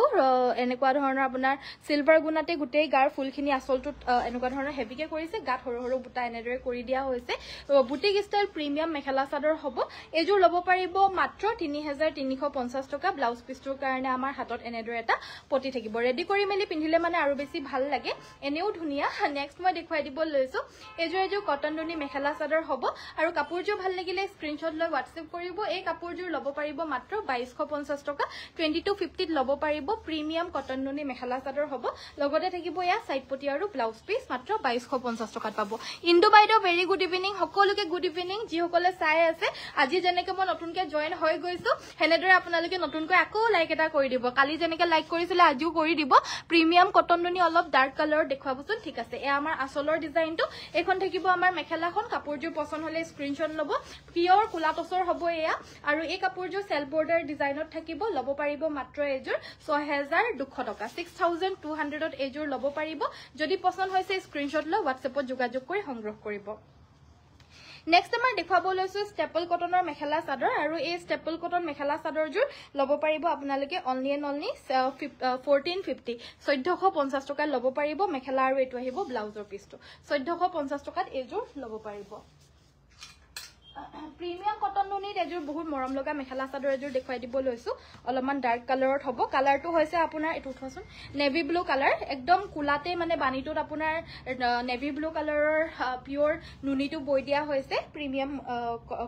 এনেকুৱা ধৰণৰ আপোনাৰ সিলভাৰ গুণাতে গোটেই গাৰ ফুলখিনি আসলটো এনেকুৱা ধৰণৰ হেভিকে কৰিছে গাত সৰু বুটা এনেদৰে কৰি দিয়া হৈছে boutique style premium mekhela chador হ'ব এযোৰ ল'ব পাৰিব মাত্ৰ 3350 টকা ব্লাউজ পিছটোৰ কাৰণে আমাৰ হাতত এনেদৰে এটা পটি থাকিব ৰেডি কৰি মেলি পিন্ধিলে মানে আৰু বেছি ভাল লাগে এনেও ধুনিয়া নেক্সট মই দেখুৱাই দিব লৈছো এযোৰ কটন নুনি মেখেলা চাদৰ হ'ব আৰু কাপোৰযোৰ ভাল লাগিলে স্ক্ৰিনশ্বট লৈ WhatsApp কৰিব এই কাপোৰযোৰ ল'ব পাৰিব মাত্ৰ 2250 টকা 2250 ত ল'ব পাৰিব প্ৰিমিয়াম কটন নুনি মেখেলা চাদৰ হ'ব লগতে থাকিব ইয়া সাইড পটি আৰু ব্লাউজ পিস মাত্ৰ 2250 টকাত পাব ইন্দু বাইদেউ ভেৰি গুড ইভিনিং সকলোকে গুড ইভিনিং যি সকলে চাই আছে আজি যেনেকে মই নতুনকে জয়েন হৈ গৈছো হেনেদৰে আপোনালোকে নতুনকৈ আকৌ লাইক এটা কৰি দিব কালি যেনেকে লাইক কৰিছিলে আজিও কৰি দিব প্ৰিমিয়াম কটন নুনি অলপ ডাৰ্ক কালাৰ দেখুৱাবচোন ঠিক আছে এ আমাৰ আসলৰ ডিজাইনটো এখন থাকিব আমাৰ মেখেলাখন কাপোৰযোৰ পছন্দ হলে স্ক্ৰিনশ্বট ল'ব পিয়ৰ কুলা টছৰ হ'ব এয়া আৰু এই কাপোৰযোৰ সেল বৰ্ডাৰ ডিজাইনত থাকিব ল'ব পাৰিব মাত্ৰ এযোৰ 6200 টকা 6200 ত এযোৰ ল'ব পাৰিব যদি পছন্দ হৈছে স্ক্ৰিনশ্বট লৈ WhatsAppত যোগাযোগ কৰি সংগ্ৰহ কৰিব নেক্সট আমাৰ দেখুৱাব লৈছো ষ্টেপল কটনৰ মেখেলা চাদৰ আৰু এই ষ্টেপল কটন মেখেলা চাদৰযোৰ ল'ব পাৰিব আপোনালোকে অনলি 1450 1450 টকা ল'ব পাৰিব মেখেলা আৰু এটো আহিব ব্লাউজৰ পিছটো 1450 টকাত এযোৰ ল'ব পাৰিব প্ৰিমিয়াম কটন নুনিত এযোৰ বহুত মৰম লগা মেখেলা চাদৰ এযোৰ দেখুৱাই দিব লৈছো অলপমান ডাৰ্ক কালাৰত হ'ব কালাৰটো হৈছে আপোনাৰ এটো উঠোৱাচোন নেভি ব্লু কালাৰ একদম কুলাতে মানে বানিটোত আপোনাৰ নেভি ব্লু কালাৰৰ পিওৰ নুনিটো বৈ দিয়া হৈছে প্ৰিমিয়াম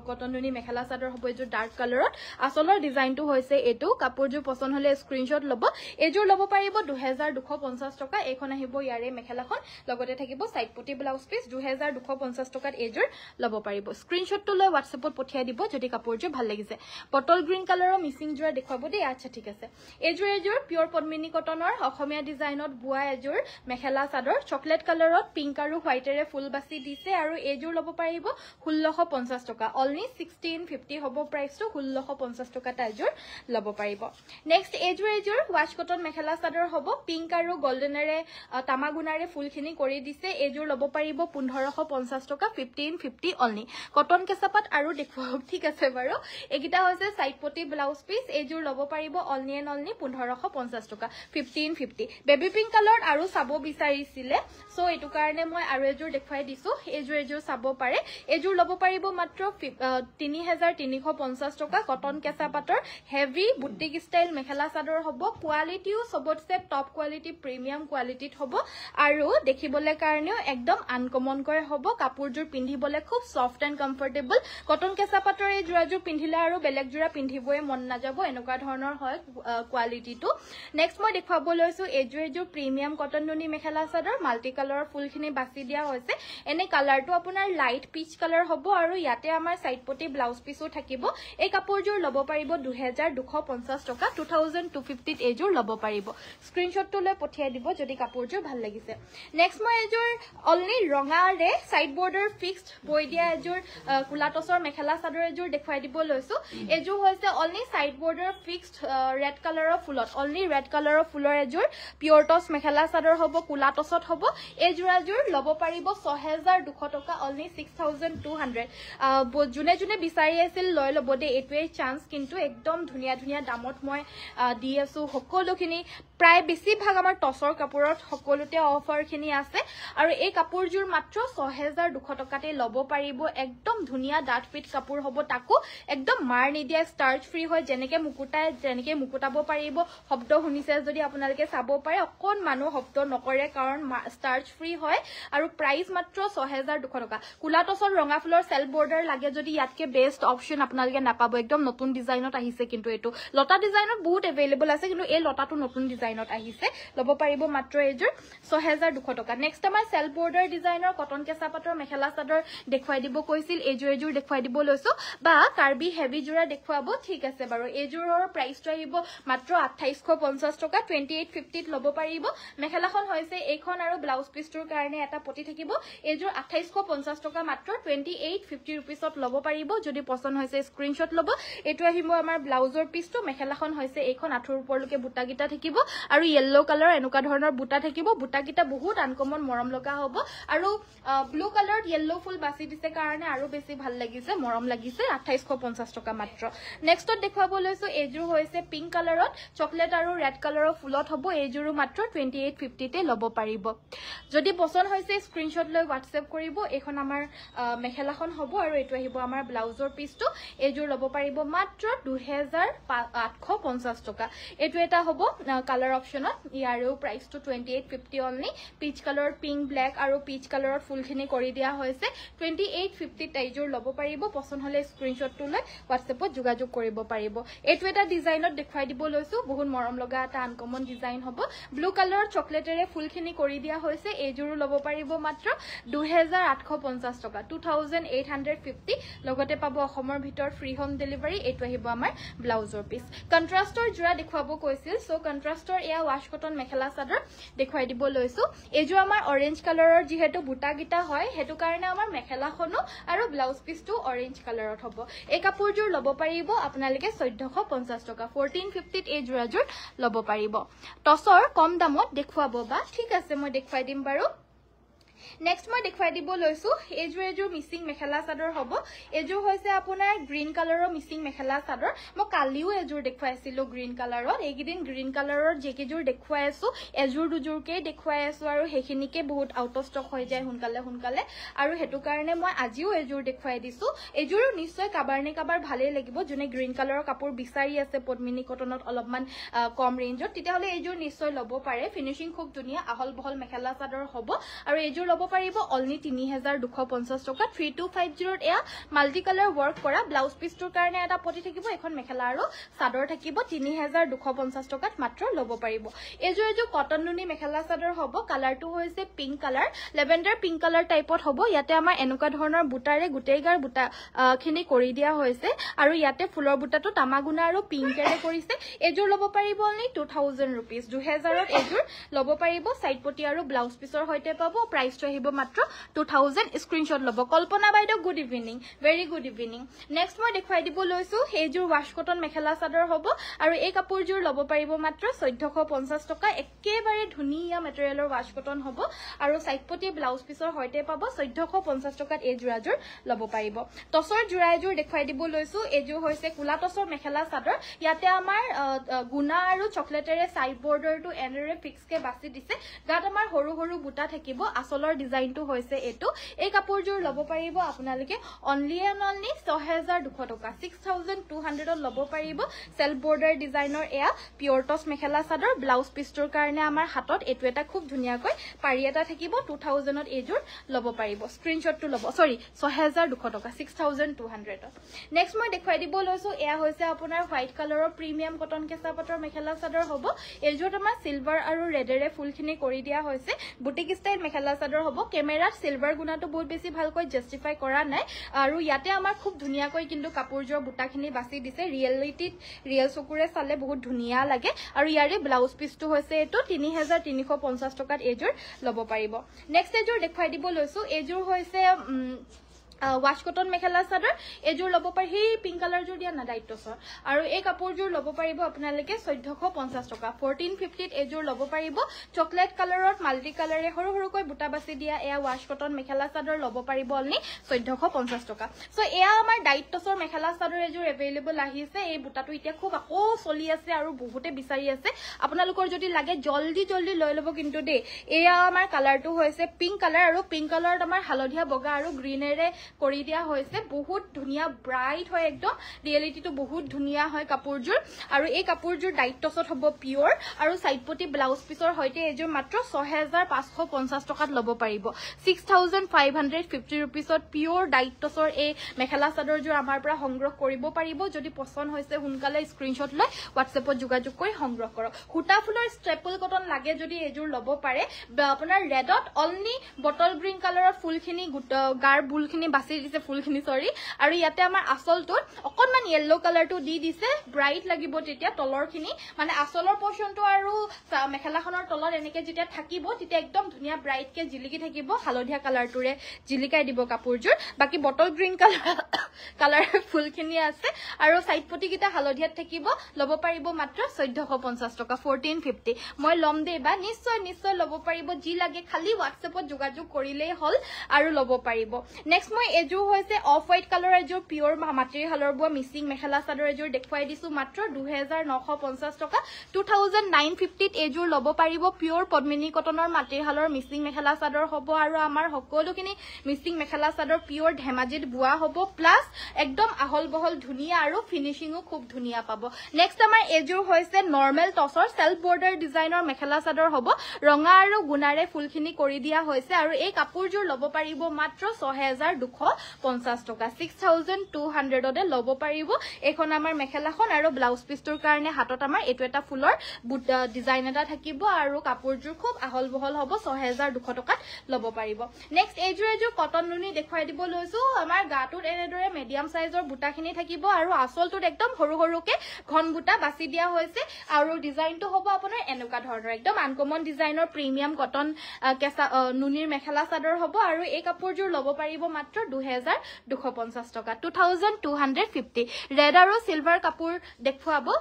কটন নুনি মেখেলা চাদৰ হ'ব এযোৰ ডাৰ্ক কালাৰত আসলৰ ডিজাইনটো হৈছে এটো কাপোৰযোৰ পছন্দ হলে স্ক্ৰিনশ্বট ল'ব এযোৰ ল'ব পাৰিব 2250 টকা এখন আহিব ইয়াৰে মেখেলাখন লগতে থাকিব সাইড পটি ব্লাউজ পিস 2250 টকাত এযোৰ ল'ব পাৰিব স্ক্ৰিনশ্বটটো লৈ WhatsAppত পঠিয়াই দিব যদি কাপোৰযোৰ ভাল লাগিছে বটল গ্ৰীণ কালাৰৰ মিচিং জোৰা দেখুৱাব দেই আচ্ছা ঠিক আছে এযোৰ পিওৰ পদ্মিনী কটনৰ অসমীয়া ডিজাইনত বুৱা এযোৰ মেখেলা চাদৰ চকলেট কালাৰত পিংক আৰু হোৱাইটেৰে ফুল বাছি দিছে আৰু এযোৰ ল'ব পাৰিব 1650 টকা অনলি 1650 হ'ব প্ৰাইসটো 1650 টকাত এযোৰ ল'ব পাৰিব নেক্সট এযোৰ ওয়াশ কটন মেখেলা চাদৰ হ'ব পিংক আৰু গোল্ডেনেৰে তামাগুনাৰে ফুলখিনি কৰি দিছে এযোৰ ল'ব পাৰিব 1550 টকা 1550 অনলি কটন কেঁচাপাত আৰু দেখুৱাওক ঠিক আছে বাৰু একিটা হৈছে সাইড পটি ব্লাউজ পিস এযোৰ ল'ব পাৰিব অনলি 1550 টকা 1550 বেবি পিংক কালাৰ আৰু চাব বিচাৰিছিলে সো এটো কাৰণে মই আৰু এযোৰ দেখুৱাই দিছো এযোৰ চাব পাৰে এযোৰ ল'ব পাৰিব মাত্ৰ 3350 টকা cotton কেঁচাপাতৰ heavy boutique style mekhela chador হ'ব কোৱালিটিও সবতছে টপ কোৱালিটি প্ৰিমিয়াম কোৱালিটিত হ'ব আৰু দেখিবলৈ কাৰণেও একদম আনকমন কৈ হ'ব কাপোৰযোৰ পিন্ধিবলৈ খুব সফট এন্ড কমফৰ্টেবল কটন কেঁচাপাতৰ এই জোৰাযোৰ পিন্ধিলে আৰু বেলেগ জোৰা পিন্ধিবই মন নাযাব এনেকুৱা ধৰণৰ হয় কোৱালিটিটো নেক্সট মই দেখুৱাব লৈছো এযোৰ প্ৰিমিয়াম কটন নুনি মেখেলা চাদৰ মাল্টি কালাৰৰ ফুলখিনি বাছি দিয়া হৈছে এনে কালাৰটো আপোনাৰ লাইট পিচ কালাৰ হ'ব আৰু ইয়াতে আমাৰ সাইড পটি ব্লাউজ পিসও থাকিব এই কাপোৰযোৰ ল'ব পাৰিব 2250 টকা 2250 ত এযোৰ ল'ব পাৰিব স্ক্ৰিনশ্বটটো লৈ পঠিয়াই দিব যদি কাপোৰযোৰ ভাল লাগিছে নেক্সট মই এযোৰ অনলি ৰঙাৰে সাইড বৰ্ডাৰ ফিক্সড বৈ দিয়া এযোৰ কুলা টছৰ মেখেলা চাদৰ এযোৰ দেখুৱাই দিব লৈছো এযোৰ হৈছে only side border fixed red কালাৰৰ ফুলত অনলি ৰেড কালাৰৰ ফুলৰ এযোৰ পিওৰ টছ মেখেলা চাদৰ হ'ব কুলা টছত হ'ব এযোৰ ল'ব পাৰিব 6200 টকা অনলি 6200 যোনে বিচাৰি আছিল লৈ ল'ব দে এটোৱে চান্স কিন্তু একদম ধুনিয়া দামত মই দি আছো সকলোখিনি প্ৰায় বেছি ভাগ আমাৰ টছৰ কাপোৰত সকলোতে অফাৰখিনি আছে আৰু এই কাপোৰযোৰ মাত্ৰ 6200 টকাতে ল'ব পাৰিব একদম ধুনিয়া কাট ফিট কাপোৰ হ'ব তাকো একদম মাৰ নিদিয়া স্টাৰ্চ ফ্ৰী হয় যেনেকে মুকুটাব পাৰিব শব্দ শুনিছে যদি আপোনালোকে চাব পাৰে অকণ মানুহ শব্দ নকৰে কাৰণ স্টাৰ্চ ফ্ৰী হয় আৰু প্ৰাইস মাত্ৰ 6200 টকা কুলা টছৰ ৰঙা ফুলৰ সেলফ বৰ্ডাৰ লাগে যদি ইয়াতকে বেষ্ট অপচন আপোনালোকে নাপাব একদম নতুন ডিজাইনত আহিছে কিন্তু এটো লতা ডিজাইনত বহুত अवेलेबल আছে কিন্তু এই লতাটো নতুন ডিজাইনত আহিছে লব পাৰিব মাত্ৰ এজোৰ 6200 টকা নেক্সট আমাৰ সেলফ বৰ্ডাৰ ডিজাইনৰ কটন কেঁচা পাটৰ মেখেলা চাদৰ দেখুৱাই দিব কৈছিল এজোৰ দেখুৱাই দিব লৈছো বা কাৰ্বি হেভি জোৰা দেখুৱাব ঠিক আছে বাৰু এজোৰৰ প্ৰাইসটো আহিব মাত্ৰ 2850 টকা 2850 ত লব পাৰিব মেখেলাখন হৈছে এইখন আৰু ব্লাউজ পিছটোৰ কাৰণে এটা পটি থাকিব এজোৰ 2850 টকা মাত্ৰ 2850 रुपीसত লব পাৰিব যদি পছন্দ হৈছে স্ক্ৰিনশ্বট লব এটো আহিব আমাৰ ব্লাউজৰ পিছটো মেখেলাখন হৈছে এইখন আঠুৰ ওপৰলৈকে বুটা গিটা থাকিব আৰু ইয়েলো কালাৰ এনেকুৱা ধৰণৰ বুটা থাকিব বুটা গিটা বহুত আনকমন মৰম লগা হ'ব আৰু ব্লু কালাৰত ইয়েলো ফুল বাছি দিছে কাৰণে আৰু বেছি ভাল লাগিছে মৰম লাগিছে 2850 টকা মাত্ৰ নেক্সটত দেখুৱাব লৈছো এজোৰ হৈছে পিংক কালাৰত চকলেট আৰু ৰেড কালাৰৰ ফুলত হ'ব এজোৰো মাত্ৰ 2850 তে লব পাৰিব যদি পছন্দ হৈছে স্ক্ৰিনশ্বট লৈ WhatsApp কৰিব এখন আমাৰ মেখেলাখন হ'ব আৰু এটো আহিব আমাৰ ব্লাউজৰ পিছটো এজোৰ লব পাৰিব মাত্ৰ 2850 টকা এটো এটা হ'ব কালাৰ অপচনত ইয়াৰো প্ৰাইসটো 2850 only peach colour pink black আৰু পিচ কালাৰত ফুলখিনি কৰি দিয়া হৈছে 2850 টাইজোৰ লব পাৰিব পছন্দ হলে স্ক্ৰিনশ্বটটো লৈ WhatsAppত যোগাযোগ কৰিব পাৰিব এটো এটা ডিজাইনত দেখুৱাই দিব লৈছো বহুত মৰম লগা এটা আনকমন ডিজাইন হ'ব ব্লু কালাৰৰ চকলেটেৰে ফুলখিনি কৰি দিয়া হৈছে এজোৰ লব পাৰিব মাত্ৰ 2850 টকা 2850 লগতে পাব অসমৰ ভিতৰ ফ্ৰী হোম ডেলিভাৰী এটো আহিব আমাৰ ব্লাউজৰ পিস কন্ট্ৰাস্টৰ জোৰা দেখুৱাব কৈছিল সো কন্ট্ৰাস্টৰ এয়া ওয়াশ কটন মেখেলা চাদৰ দেখুৱাই দিব লৈছো এজো আমাৰ অৰেঞ্জ কালাৰৰ যেহেতু বুটা গিটা হয় হেতু কাৰণে আমাৰ মেখেলাখনো আৰু ব্লাউজ পিসটো অৰেঞ্জ কালাৰত হ'ব এই কাপোৰজোৰ লব পাৰিব আপোনালোকে 1450 টকা 1450 ত এই জোৰাজোৰ লব পাৰিব টছৰ কম দামত দেখুৱাব বা ঠিক আছে মই দেখুৱাই দিম বাৰু নেক্সট মই দেখুৱাই দিব লৈছো এজোৰ মিসিং মেখেলা চাদৰ হ'ব এজোৰ হৈছে আপোনাৰ গ্ৰীন কালাৰৰ মিসিং মেখেলা চাদৰ মই কালিও এজোৰ দেখুৱাইছিলো গ্ৰীন কালাৰত এইগিদিন গ্ৰীন কালাৰৰ যেকেজোৰ দেখুৱাই আছো এজোৰ দুজোৰকে দেখুৱাই আছো আৰু হেখিনিকে বহুত আউট অফ ষ্টক হৈ যায় হুনকালে আৰু হেতু কাৰণে মই আজিও এজোৰ দেখুৱাই দিছো এজোৰো নিশ্চয় কাবাৰ ভালেই লাগিব জনে গ্ৰীন কালাৰৰ কাপোৰ বিচাৰি আছে পদ্মিনী কটনত অলপমান কম ৰেঞ্জত তেতিয়াহলে এজোৰ নিশ্চয় লব পাৰে ফিনিশিং খুব ধুনিয়া আহল বহল মেখেলা চাদৰ হ'ব আৰু এজোৰ লব পাৰিব অনলি 3250 টকা 3250 ত এয়া মাল্টি কালাৰ ওয়াৰ্ক কৰা ব্লাউজ পিছটোৰ কাৰণে এটা পটি থাকিব এখন মেখেলা আৰু চাদৰ থাকিব 3250 টকাত মাত্ৰ লব পাৰিব এজোৰ কটন নুনি মেখেলা চাদৰ হ'ব কালাৰটো হৈছে pink colour lavender pink colour টাইপত হ'ব ইয়াতে আমাৰ এনেকুৱা ধৰণৰ বুটাৰে গুটেইগাৰ বুটা খিনি কৰি দিয়া হৈছে আৰু ইয়াতে ফুলৰ বুটাটো তামাগুনা আৰু পিংকেৰে কৰিছে এজোৰ লব পাৰিব অনলি 2000 रुपीस 2000 ত এজোৰ লব পাৰিব সাইড পটি আৰু ব্লাউজ পিছৰ হৈতে পাব প্ৰাইসটো আহিব মাত্ৰ 2000 স্ক্ৰিনশ্বট লব কল্পনা বাইদেউ good evening very good evening next মই দেখুৱাই দিব লৈছো এইজোৰ ওয়াশ কটন মেখেলা চাদৰ হ'ব আৰু এই কাপোৰজোৰ লব পাৰিব মাত্ৰ 1450 টকা একেবাৰে ধুনিয়া মেটেৰিয়েলৰ ওয়াশ কটন হ'ব আৰু সাইড পটি ব্লাউজ পিছৰ হৈতে পাব 1450 টকাত এই জোৰাজোৰ লব পাৰিব টছৰ জোৰাজোৰ দেখুৱাই দিব লৈছো এজোৰ হৈছে কুলা টছৰ মেখেলা চাদৰ ইয়াতে আমাৰ গুনা আৰু চকলেটেৰে সাইড বৰ্ডাৰটো এনেৰে ফিক্স কে বাছি দিছে গাত আমাৰ সৰু সৰু বুটা থাকিব আসলৰ ডিজাইনটো হৈছে এটো এই কাপোৰজোৰ লব পাৰিব আপোনালোকে অনলি 6200 টকা 6200 ত লব পাৰিব সেলফ বৰ্ডাৰ ডিজাইনৰ এয়া পিওৰ টছ মেখেলা চাদৰ ব্লাউজ পিছটোৰ কাৰণে আমাৰ হাতত এটো এটা খুব ধুনিয়াকৈ পাৰি এটা থাকিব 2000 ত এজোৰ লব পাৰিব স্ক্ৰিনশ্বটটো লব সৰি 6200 টকা 6200 নেক্সট মই দেখুৱাই দিব লৈছো এয়া হৈছে আপোনাৰ হোৱাইট কালাৰৰ প্ৰিমিয়াম কটন কেঁচা পাটৰ মেখেলা চাদৰ হ'ব এজোৰ আমাৰ সিলভাৰ আৰু ৰেডেৰে ফুলখিনি কৰি দিয়া হৈছে বুটিক ষ্টাইল মেখেলা চাদৰ হ'ব কেমেৰাত সিলভাৰ গুণাটো বহুত বেছি ভালকৈ জাস্টিফাই কৰা নাই আৰু ইয়াতে আমাৰ খুব ধুনিয়াকৈ কিন্তু কাপোৰজোৰ বুটাখিনি বাছি দিছে ৰিয়েল চকুৰে চালে বহুত ধুনিয়া লাগে আৰু ইয়াৰে ব্লাউজ পিছটো হৈছে এটো 3350 টকাত এজোৰ লব পাৰিব নেক্সট এজোৰ দেখুৱাই দিব লৈছো এজোৰ হৈছে ওয়াশ কটন মেখেলা চাদৰ এজোৰ লব পাৰি হি পিংক কালাৰ জোৰ দিয়া না দায়িত্বসৰ আৰু এই কাপোৰজোৰ লব পাৰিব আপোনালোকে 1450 টকা 1450 ত এজোৰ লব পাৰিব চকলেট কালাৰত মাল্টি কালাৰে সৰু সৰুকৈ বুটা বাছি দিয়া এয়া ওয়াশ কটন মেখেলা চাদৰ লব পাৰিব অনলি 1450 টকা সো এয়া আমাৰ দায়িত্বসৰ মেখেলা চাদৰ এজোৰ এভেইলেবল আহিছে এই বুটাটো এতিয়া খুব আকৌ চলি আছে আৰু বহুতে বিচাৰি আছে আপোনালোকৰ যদি লাগে জলদি লৈ লব কিন্তু দে এয়া আমাৰ কালাৰটো হৈছে পিংক কালাৰ আৰু পিংক কালাৰত আমাৰ হালধীয়া বগা আৰু গ্ৰীনেৰে কৰি দিয়া হৈছে বহুত ধুনিয়া ব্ৰাইট হয় একদম ৰিয়েলিটিটো বহুত ধুনিয়া হয় কাপোৰজোৰ আৰু এই কাপোৰজোৰ ডাইট টছত হ'ব পিওৰ আৰু সাইড পটি ব্লাউজ পিছৰ হৈতে এজোৰ মাত্ৰ 6550 টকাত ল'ব পাৰিব 6550 रुपीसत পিওৰ ডাইট টসৰ এই মেখেলা চাদৰজোৰ আমাৰ পৰা সংগ্ৰহ কৰিব পাৰিব যদি পছন্দ হৈছে হুনকালে স্ক্ৰিনশ্বট লৈ WhatsAppত যোগাযোগ কৰি সংগ্ৰহ কৰক হুটা ফুলৰ ষ্টেপল কটন লাগে যদি এজোৰ ল'ব পাৰে আপোনাৰ ৰেডত অনলি বটল গ্ৰীন কালাৰৰ ফুলখিনি গাৰ বুলখিনি বাছি দিছে ফুলখিনি সৰি আৰু ইয়াতে আমাৰ আসলটোত অকনমান ইয়েলো কালাৰটো দি দিছে ব্ৰাইট লাগিব তেতিয়া তলৰখিনি মানে আসলৰ পোৰ্শনটো আৰু মেখেলাখনৰ তলত এনেকে যেতিয়া থাকিব তেতিয়া একদম ধুনিয়া ব্ৰাইট কে জিলিকি থাকিব হালধীয়া কালাৰটোৰে জিলিকাই দিব কাপোৰজোৰ বাকি বটল গ্ৰীন কালাৰ ফুলখিনি আছে আৰু সাইড পটি কিটা হালধীয়াত থাকিব ল'ব পাৰিব মাত্ৰ 1450 টকা 1450 মই লম দে বা নিশ্চয় ল'ব পাৰিব যি লাগে খালি WhatsAppত যোগাযোগ কৰিলেই হল আৰু ল'ব পাৰিব নেক্সট মই এজোৰ হৈছে অফ হোৱাইট কালাৰ এজোৰ পিওৰ মাটিৰ হালৰ বুৱা মিচিং মেখেলা চাদৰ এজোৰ দেখুৱাই দিছো মাত্ৰ 2950 টকা 2950 এজোৰ ল'ব পাৰিব পিওৰ পদ্মিনী কটনৰ মাটিৰ হালৰ মিচিং মেখেলা চাদৰ হ'ব আৰু আমাৰ সকলোখিনি মিচিং মেখেলা চাদৰ পিওৰ ধেমাজিত বুৱা হ'ব প্লাস একদম আহল বহল ধুনিয়া আৰু ফিনিশিংও খুব ধুনিয়া পাব নেক্সট আমাৰ এজোৰ হৈছে নৰমাল টসৰ সেলফ বৰ্ডাৰ ডিজাইনৰ মেখেলা চাদৰ হ'ব ৰঙা আৰু গুণাৰে ফুলখিনি কৰি দিয়া হৈছে আৰু এই কাপোৰজোৰ ল'ব পাৰিব মাত্ৰ 6250 টকা 6200 তে ল'ব পাৰিব এখন আমাৰ মেখেলাখন আৰু ব্লাউজ পিছটোৰ কাৰণে হাতত আমাৰ এটো এটা ফুলৰ ডিজাইন এটা থাকিব আৰু কাপোৰজোৰ খুব আহল বহল হ'ব 6200 টকাত ল'ব পাৰিব নেক্সট এজোৰ কটন নুনি দেখুৱাই দিব লৈছো আমাৰ গাটোত এনেদৰে মিডিয়াম সাইজৰ বুটাখিনি থাকিব আৰু আসলটোত একদম সৰুকে ঘন বুটা বাছি দিয়া হৈছে আৰু ডিজাইনটো হ'ব আপোনাৰ এনেকা ধৰণৰ একদম আনকমন ডিজাইনৰ প্ৰিমিয়াম কটন কেঁচা নুনিৰ মেখেলা চাদৰ হ'ব আৰু এই কাপোৰজোৰ ল'ব পাৰিব মাত্ৰ 2250 টকা 2250 ৰেড আৰু সিলভাৰ কাপোৰ দেখুৱাব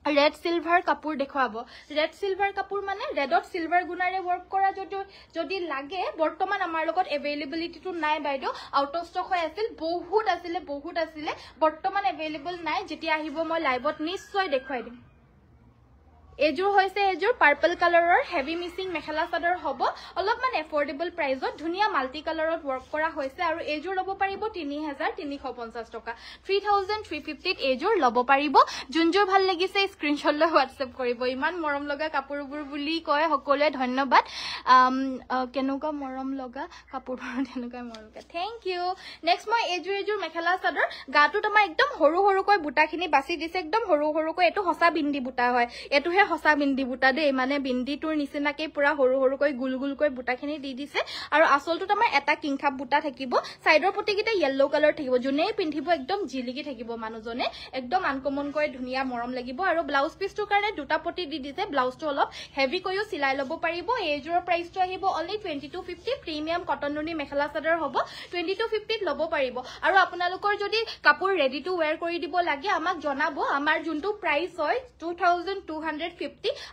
ৰেড সিলভাৰ কাপোৰ দেখুৱাব ৰেড সিলভাৰ কাপোৰ মানে ৰেডত সিলভাৰ গুণাৰে ওয়াৰ্ক কৰা যদি লাগে বৰ্তমান আমাৰ লগত এভেইলেবিলিটিটো নাই বাইদেউ আউট অফ ষ্টক হৈ আছিল বহুত আছিলে বৰ্তমান এভেইলেবল নাই যেতিয়া আহিব মই লাইভত নিশ্চয় দেখুৱাই দিম এজোৰ হৈছে এজোৰ পাৰ্পল কালাৰৰ হেভি মিচিং মেখেলা চাদৰ হ'ব অলপমান এফৰ্ডেবল প্ৰাইজত ধুনিয়া মাল্টি কালাৰত ওয়াৰ্ক কৰা হৈছে আৰু এজোৰ ল'ব পাৰিব 3350 টকা 3350 এজোৰ ল'ব পাৰিব যোনজোৰ ভাল লাগিছে স্ক্ৰিনশ্বট লৈ WhatsApp কৰিব ইমান মৰম লগা কাপোৰবোৰ বুলি কয় সকলোৱে ধন্যবাদ কেনেকুৱা মৰম লগা কাপোৰবোৰ তেনেকুৱা মৰম লগা থ্যাংক ইউ নেক্সট মই এজোৰ মেখেলা চাদৰ গাটোত আমাৰ একদম সৰুকৈ বুটাখিনি বাছি দিছে একদম সৰুকৈ এটো হসা বিন্দি বুটা হয় এটোহে হসা বিন্দি বুটা দে মানে বিন্দিটোৰ নিচিনাকে পুৰা সৰুকৈ গুলগুলকৈ বুটাখিনি দি দিছে আৰু আসলটোত আমাৰ এটা কিংখাপ বুটা থাকিব সাইডৰ পটিকিটা ইয়েলো কালাৰ থাকিব জুনে পিন্ধিব একদম জিলিকি থাকিব মানুহজনে একদম আনকমনকৈ ধুনিয়া মৰম লাগিব আৰু ব্লাউজ পিছটোৰ কাৰণে দুটা পটি দি দিছে ব্লাউজটো অলপ হেভি কৈও সিলাই ল'ব পাৰিব এইজোৰৰ প্ৰাইসটো আহিব অনলি 2250 প্ৰিমিয়াম কটন নুনি মেখেলা চাদৰ হ'ব 2250 ল'ব পাৰিব আৰু আপোনালোকৰ যদি কাপোৰ ৰেডি টু ওয়্যাৰ কৰি দিব লাগে আমাক জনাব আমাৰ যোনটো প্ৰাইস হয় 2250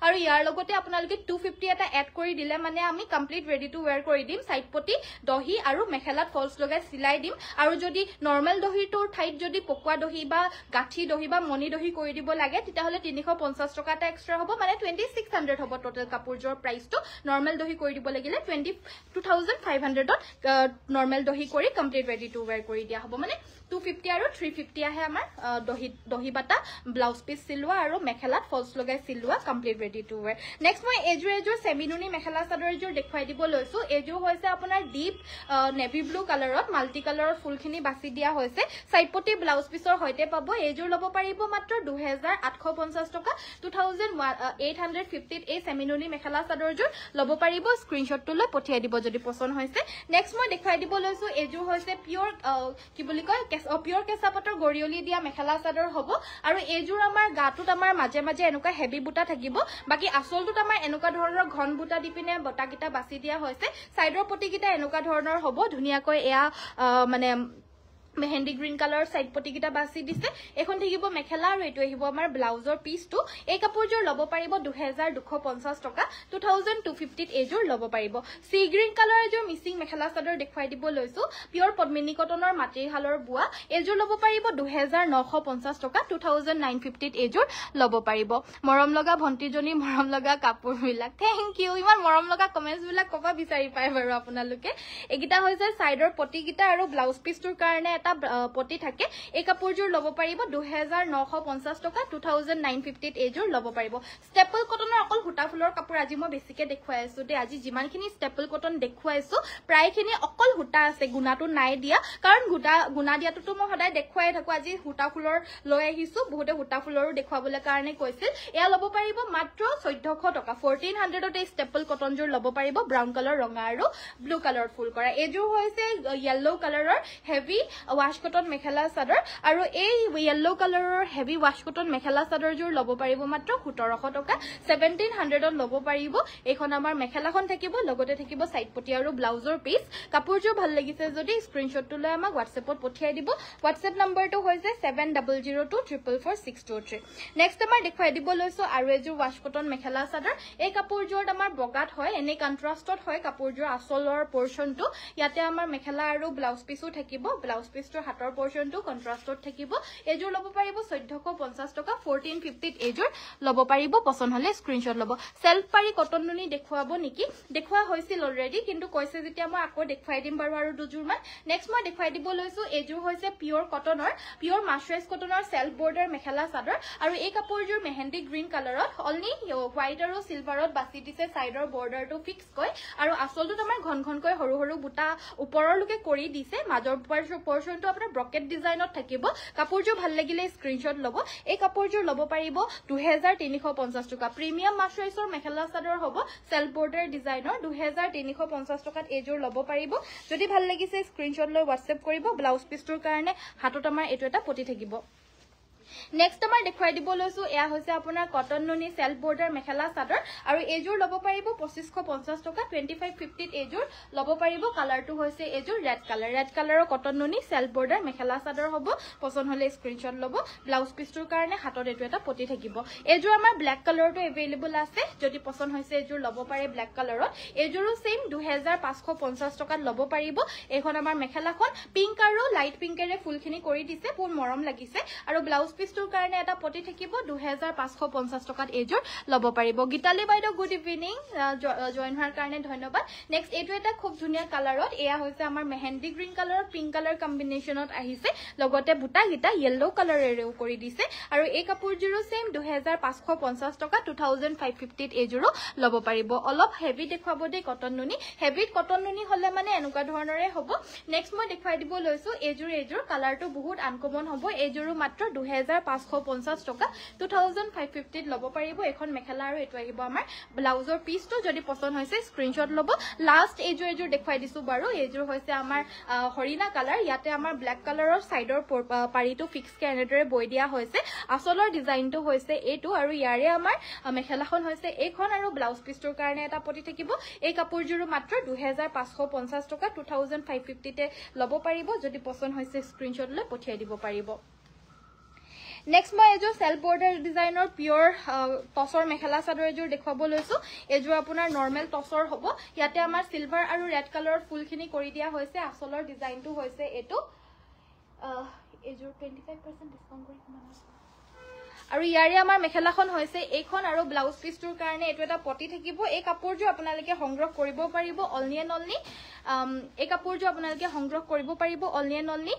আৰু ইয়াৰ লগতে আপোনালোকে 250 এটা এড কৰি দিলে মানে আমি কমপ্লিট ৰেডি টু ওয়্যাৰ কৰি দিম সাইড পটি দহি আৰু মেখেলাত ফলস লগাই সিলাই দিম আৰু যদি নৰমাল দহিটোৰ ঠাইত যদি পকোৱা দহি বা গাঠি দহি বা মনি দহি কৰি দিব লাগে তেতিয়াহলে 350 টকা এটা এক্সট্ৰা হ'ব মানে 2600 হ'ব টোটাল কাপোৰজোৰ প্ৰাইসটো নৰমাল দহি কৰি দিব লাগিলে 22500 ত নৰমাল দহি কৰি কমপ্লিট ৰেডি টু ওয়্যাৰ কৰি দিয়া হ'ব মানে 250 আৰু 350 আহে আমাৰ দহি বাটা ব্লাউজ পিস সিলোৱা আৰু মেখেলাত ফলস লগাই সিলোৱা complete ready to wear next মই এজোৰ সেমিনুনি মেখেলা চাদৰ এজোৰ দেখুৱাই দিব লৈছো এজোৰ হৈছে আপোনাৰ ডিপ নেভি ব্লু কালাৰত মাল্টি কালাৰৰ ফুলখিনি বাছি দিয়া হৈছে সাইড পটি ব্লাউজ পিছৰ হৈতে পাব এজোৰ ল'ব পাৰিব মাত্ৰ 2850 টকা 2850 এই সেমিনুনি মেখেলা চাদৰজোৰ ল'ব পাৰিব স্ক্ৰিনশ্বটটো লৈ পঠিয়াই দিব যদি পছন্দ হৈছে নেক্সট মই দেখুৱাই দিব লৈছো এজোৰ হৈছে পিওৰ কি বুলি কয় পিওৰ কেঁচা পাটৰ গৰিয়লি দিয়া মেখেলা চাদৰ হ'ব আৰু এজোৰ আমাৰ গাটোত আমাৰ মাজে এনেকুৱা হেভি বুটা থাকিব বাকি আসলটোত আমাৰ এনেকুৱা ধৰণৰ ঘন বুটা দি পিনে বটাকিটা বাছি দিয়া হৈছে সাইডৰ পটিকিটা এনেকুৱা ধৰণৰ হ'ব ধুনিয়াকৈ এয়া মানে মেহেন্দি গ্ৰীণ কালাৰৰ সাইড পটিকিটা বাছি দিছে এখন থাকিব মেখেলা আৰু এটো আহিব আমাৰ ব্লাউজৰ পিসটো এই কাপোৰজোৰ লব পাৰিব 2250 টকা 2250 এজোৰ লব পাৰিব সি গ্ৰীণ কালাৰৰ এজোৰ মিসিং মেখেলা চাদৰ দেখুৱাই দিব লৈছো পিওৰ পদ্মিনী কটনৰ মাটিহালৰ বুৱা এজোৰ লব পাৰিব 2950 টকা 2950 এজোৰ লব পাৰিব মৰম লগা ভন্টিজনী মৰম লগা কাপোৰ বিলাক থ্যাংক ইউ ইমান মৰম লগা কমেন্টস বিলাক কবা বিচাৰি পায় বাৰু আপোনালোকে এগিটা হৈছে সাইডৰ পটিকিটা আৰু ব্লাউজ পিসটোৰ কাৰণে পটি থাকে এই কাপোৰজোৰ লব পাৰিব 2950 টকা 2950 এজোৰ লব পাৰিব ষ্টেপল কটনৰ অকল হুটা ফুলৰ কাপোৰ আজি মই বেছিকে দেখুৱাই আছো তে আজি যিমানখিনি ষ্টেপল কটন দেখুৱাইছো প্ৰায়খিনি অকল হুটা আছে গুণাটো নাই দিয়া কাৰণ গুণা দিয়াটো মই সদায় দেখুৱাই থাকো আজি হুটা ফুলৰ লৈ আহিছো বহুতে হুটা ফুলৰো দেখুৱাবলৈ কাৰণে কৈছিল এয়া লব পাৰিব মাত্ৰ 1400 টকা 1400 তে ষ্টেপল কটনজোৰ লব পাৰিব ব্ৰাউন কালাৰ ৰঙা আৰু ব্লু কালাৰ ফুল কৰা এজোৰ হৈছে য়েলো কালাৰৰ heavy wash cotton mekhela chador আৰু এই য়েলো কালাৰৰ হেভি ওয়াশ কটন মেখেলা চাদৰজোৰ লব পাৰিব মাত্ৰ 1700 টকা 1700 ত লব পাৰিব এখন আমাৰ মেখেলাখন থাকিব লগতে থাকিব সাইড পটি আৰু ব্লাউজৰ পিস কাপোৰজোৰ ভাল লাগিছে যদি স্ক্ৰিনশ্বটটো লৈ আমাক WhatsAppত পঠিয়াই দিব WhatsApp নম্বৰটো হৈছে 7002444623 নেক্সট আমাৰ দেখুৱাই দিব লৈছো আৰু এজোৰ ওয়াশ কটন মেখেলা চাদৰ এই কাপোৰজোৰ আমাৰ বগাত হয় এনে কন্ট্ৰাষ্টত হয় কাপোৰজোৰ আচলৰ পোৰশনটো ইয়াতে আমাৰ মেখেলা আৰু ব্লাউজ পিসও থাকিব ব্লাউজ পিসটোৰ হাতৰ পোৰশনটো কন্ট্ৰাষ্টত থাকিব এজোৰ লব পাৰিব 1450 টকা 1450 এজোৰ লব পাৰিব পছন্দ হলে স্ক্ৰিনশ্বট লব সেলফ পাৰি কটন নুনি দেখুৱাব নেকি দেখুৱা হৈছিল অলৰেডি কিন্তু কৈছে যেতিয়া মই আকৌ দেখুৱাই দিম বাৰু আৰু দুজোৰ মান নেক্সট মই দেখুৱাই দিব লৈছো এজোৰ হৈছে পিওৰ কটনৰ পিওৰ মাছৰাইজ কটনৰ সেলফ বৰ্ডাৰ মেখেলা চাদৰ আৰু এই কাপোৰজোৰ মেহেন্দি গ্ৰীণ কালাৰত অনলি হোৱাইট আৰু সিলভাৰত বাছি দিছে সাইডৰ বৰ্ডাৰটো ফিক্স কৈ আৰু আচলটো আমাৰ ঘন ঘনকৈ সৰু সৰু বুটা ওপৰলৈকে কৰি দিছে মাজৰ পোৰশনটো আপোনাৰ ব্ৰকেট ডিজাইনত থাকিব কাপোৰজোৰ ভাল লাগিলে স্ক্ৰিনশ্বট লব এই কাপোৰজোৰ লব পাৰিব 2350 টকা প্ৰিমিয়াম মাছৰাইজৰ মেখেলা চাদৰ হ'ব সেলফ বৰ্ডাৰ ডিজাইনৰ 2350 টকাত এজোৰ লব পাৰিব যদি ভাল লাগিছে স্ক্ৰিনশ্বট লৈ WhatsApp কৰিব ব্লাউজ পিসটোৰ কাৰণে হাতত আমাৰ এটো এটা পটি থাকিব নেক্সট আমাৰ দেখুৱাই দিব লৈছো এয়া হৈছে আপোনাৰ কটন নুনি সেলফ বৰ্ডাৰ মেখেলা চাদৰ আৰু এজোৰ লব পাৰিব 2550 টকা 2550 এজোৰ লব পাৰিব কালাৰটো হৈছে এজোৰ ৰেড কালাৰৰ কটন নুনি সেলফ বৰ্ডাৰ মেখেলা চাদৰ হ'ব পছন্দ হলে স্ক্ৰিনশ্বট লব ব্লাউজ পিসটোৰ কাৰণে হাতত এটো এটা পটি থাকিব এজোৰ আমাৰ ব্ল্যাক কালাৰটো এভেইলেবল আছে যদি পছন্দ হৈছে এজোৰ লব পাৰে ব্ল্যাক কালাৰত এজোৰো সেম 2550 টকাত লব পাৰিব এখন আমাৰ মেখেলাখন পিংক আৰু লাইট পিংকেৰে ফুলখিনি কৰি দিছে বহুত মৰম লাগিছে আৰু ব্লাউজ পিসটোৰ কাৰণে এটা পটি থাকিব 2550 টকাত এজোৰ লব পাৰিব গীতালি বাইদেউ গুড ইভিনিং জয়েন হোৱাৰ কাৰণে ধন্যবাদ নেক্সট এটো এটা খুব ধুনীয়া কালাৰত এয়া হৈছে আমাৰ মেহেন্দি গ্ৰীণ কালাৰৰ পিংক কালাৰ কম্বিনেশনত আহিছে লগতে বুটা গিটা ইয়েলো কালাৰেৰেও কৰি দিছে আৰু এই কাপোৰজোৰো সেম 2550 টকা 2550 এজোৰো লব পাৰিব অলপ হেভি দেখুৱাব দে কটন নুনি হেভি কটন নুনি হলে মানে এনেকুৱা ধৰণৰে হ'ব নেক্সট মই দেখুৱাই দিব লৈছো এজোৰ কালাৰটো বহুত আনকমন হ'ব এজোৰো মাত্ৰ 2550 টকা 2550 লব পাৰিব এখন মেখেলা আৰু এটো আহিব আমাৰ ব্লাউজৰ পিসটো যদি পছন্দ হৈছে স্ক্ৰিনশ্বট লব লাষ্ট এজোৰ দেখুৱাই দিছো বাৰু এজোৰ হৈছে আমাৰ হৰিণা কালাৰ ইয়াতে আমাৰ ব্ল্যাক কালাৰৰ সাইডৰ পাৰিটো ফিক্স কে এনেদৰে বৈ দিয়া হৈছে আচলৰ ডিজাইনটো হৈছে এটো আৰু ইয়াৰে আমাৰ মেখেলাখন হৈছে এইখন আৰু ব্লাউজ পিসটোৰ কাৰণে এটা পটি থাকিব এই কাপোৰজোৰো মাত্ৰ 2550 টকা 2550 তে লব পাৰিব যদি পছন্দ হৈছে স্ক্ৰিনশ্বট লৈ পঠিয়াই দিব পাৰিব নেক্সট মই এজোৰ সেলফ বৰ্ডাৰ ডিজাইনৰ পিওৰ টসৰ মেখেলা চাদৰ এজোৰ দেখুৱাব লৈছো এজোৰ আপোনাৰ নৰ্মেল টসৰ হ'ব ইয়াতে আমাৰ সিলভাৰ আৰু ৰেড কালাৰৰ ফুলখিনি কৰি দিয়া হৈছে আচলৰ ডিজাইনটো হৈছে এটো এজোৰ 25% ডিসকাউন্ট কৰি কিমান আৰু ইয়াৰে আমাৰ মেখেলাখন হৈছে এইখন আৰু ব্লাউজ পিসটোৰ কাৰণে এটো এটা পটি থাকিব এই কাপোৰজোৰ আপোনালোকে সংগ্ৰহ কৰিব পাৰিব অনলি এই কাপোৰজোৰ আপোনালোকে সংগ্ৰহ কৰিব পাৰিব অনলি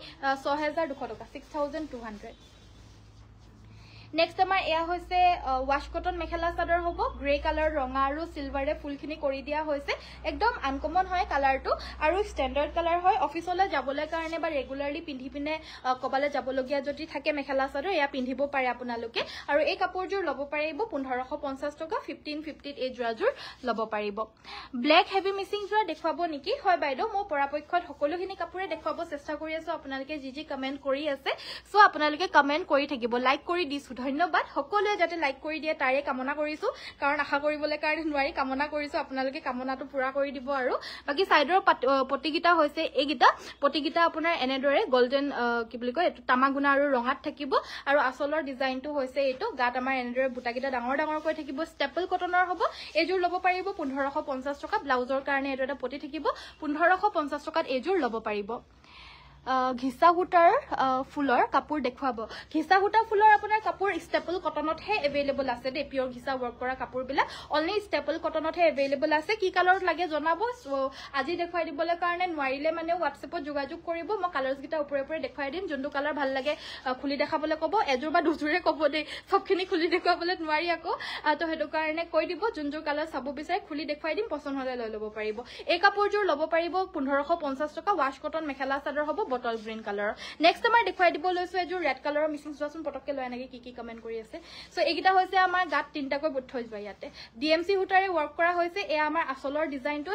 6200 টকা 6200 নেক্সট আমাৰ এয়া হৈছে ওয়াশ কটন মেখেলা চাদৰ হ'ব গ্ৰে কালাৰ ৰঙা আৰু সিলভাৰে ফুলখিনি কৰি দিয়া হৈছে একদম আনকমন হয় কালাৰটো আৰু ষ্টেণ্ডাৰ্ড কালাৰ হয় অফিচলৈ যাবলৈ কাৰণে বা ৰেগুলাৰলি পিন্ধি পিনে কবালে যাবলগীয়া যদি থাকে মেখেলা চাদৰ এয়া পিন্ধিব পাৰে আপোনালোকে আৰু এই কাপোৰজোৰ লব পাৰিব 1550 টকা 1550 এই জোৰাজোৰ লব পাৰিব ব্ল্যাক হেভি মিসিং জোৰা দেখুৱাব নেকি হয় বাইদেউ মই পৰাপক্ষত সকলোখিনি কাপোৰে দেখুৱাব চেষ্টা কৰি আছো আপোনালোকে যি কমেন্ট কৰি আছে সো আপোনালোকে কমেন্ট কৰি থাকিব লাইক কৰি দিছো ধন্যবাদ সকলোৱে যাতে লাইক কৰি দিয়ে তাৰে কামনা কৰিছো কাৰণ আশা কৰিবলৈ কাৰণে নোৱাৰি কামনা কৰিছো আপোনালোকে কামনাটো পুৰা কৰি দিব আৰু বাকি সাইডৰ পটিকিটা হৈছে এইগিটা পটিকিটা আপোনাৰ এনেদৰে গোল্ডেন কি বুলি কয় এটো তামাগুনা আৰু ৰঙাত থাকিব আৰু আসলৰ ডিজাইনটো হৈছে এটো গাত আমাৰ এনেদৰে বুটাকিটা ডাঙৰ ডাঙৰ কৈ থাকিব ষ্টেপল কটনৰ হ'ব এজোৰ ল'ব পাৰিব 1550 টকা ব্লাউজৰ কাৰণে এটো এটা পটি থাকিব 1550 টকাত এজোৰ ল'ব পাৰিব ঘিসা সূতাৰ ফুলৰ কাপোৰ দেখুৱাব ঘিসা সূতা ফুলৰ আপোনাৰ কাপোৰ ষ্টেপল কটনত হে अवेलेबल আছে দে পিওৰ ঘিসা ওয়াৰ্ক কৰা কাপোৰ বিলা অনলি ষ্টেপল কটনত হে अवेलेबल আছে কি কালাৰত লাগে জনাব আজি দেখুৱাই দিবলৈ কাৰণে নোৱাৰিলে মানে WhatsAppত যোগাযোগ কৰিব মই কালাৰছ গিটা ওপৰে ওপৰে দেখুৱাই দিম যোনটো কালাৰ ভাল লাগে খুলি দেখাবলৈ ক'ব এজোৰ বা দুজোৰে ক'ব দে সবখিনি খুলি দেখুৱাবলৈ নোৱাৰি আকৌ তো হেতু কাৰণে কৈ দিব যোনটো কালাৰ চাব বিচাৰে খুলি দেখুৱাই দিম পছন্দ হলে লৈ ল'ব পাৰিব এই কাপোৰজোৰ ল'ব পাৰিব 1550 টকা ওয়াশ কটন মেখেলা চাদৰ হ'ব বটল গ্ৰীন কালাৰ নেক্সট আমাৰ দেখুৱাই দিব লৈছো এজোৰ ৰেড কালাৰৰ মিচিং চোৱাচোন পটককে লৈ আনগে কি কমেন্ট কৰি আছে সো এইগিটা হৈছে আমাৰ গাত তিনটাকৈ বুট থৈ যোৱা ইয়াতে ডিএমসি হুটাৰে ওয়াৰ্ক কৰা হৈছে এ আমাৰ আসলৰ ডিজাইনটো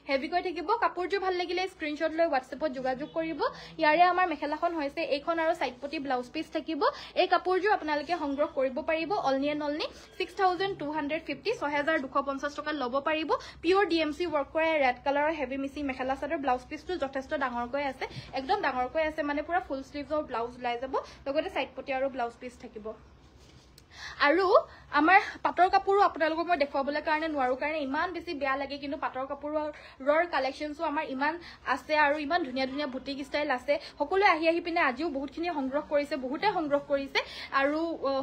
হেভিকৈ থাকিব কাপোৰজোৰ ভাল লাগিলে স্ক্ৰিনশ্বট লৈ WhatsAppত যোগাযোগ কৰিব ইয়াৰে আমাৰ মেখেলাখন হৈছে এইখন আৰু সাইড পটি ব্লাউজ পিস থাকিব এই কাপোৰজোৰ আপোনালোকে সংগ্ৰহ কৰিব পাৰিব অলনি 6250 6250 টকা ল'ব পাৰিব পিওৰ ডিএমসি ওয়াৰ্ক কৰা ৰেড কালাৰৰ হেভি মিচিং মেখেলা চাদৰ ব্লাউজ পিসটো যথেষ্ট ডাঙৰকৈ আছে একদম ডাঙৰকৈ আছে মানে পুৰা ফুল স্লিভৰ ব্লাউজ ওলাই যাব লগতে সাইড পটি আৰু ব্লাউজ পিস থাকিব আৰু আমাৰ পাটৰ কাপোৰো আপোনালোকক মই দেখুৱাবলৈ কাৰণে নোৱাৰো কাৰণে ইমান বেছি বেয়া লাগে কিন্তু পাটৰ কাপোৰৰ কালেকশনসও আমাৰ ইমান আছে আৰু ইমান ধুনীয়া ধুনীয়া বুটিক ষ্টাইল আছে সকলোৱে আহি পিনে আজিও বহুতখিনি সংগ্ৰহ কৰিছে বহুতে সংগ্ৰহ কৰিছে আৰু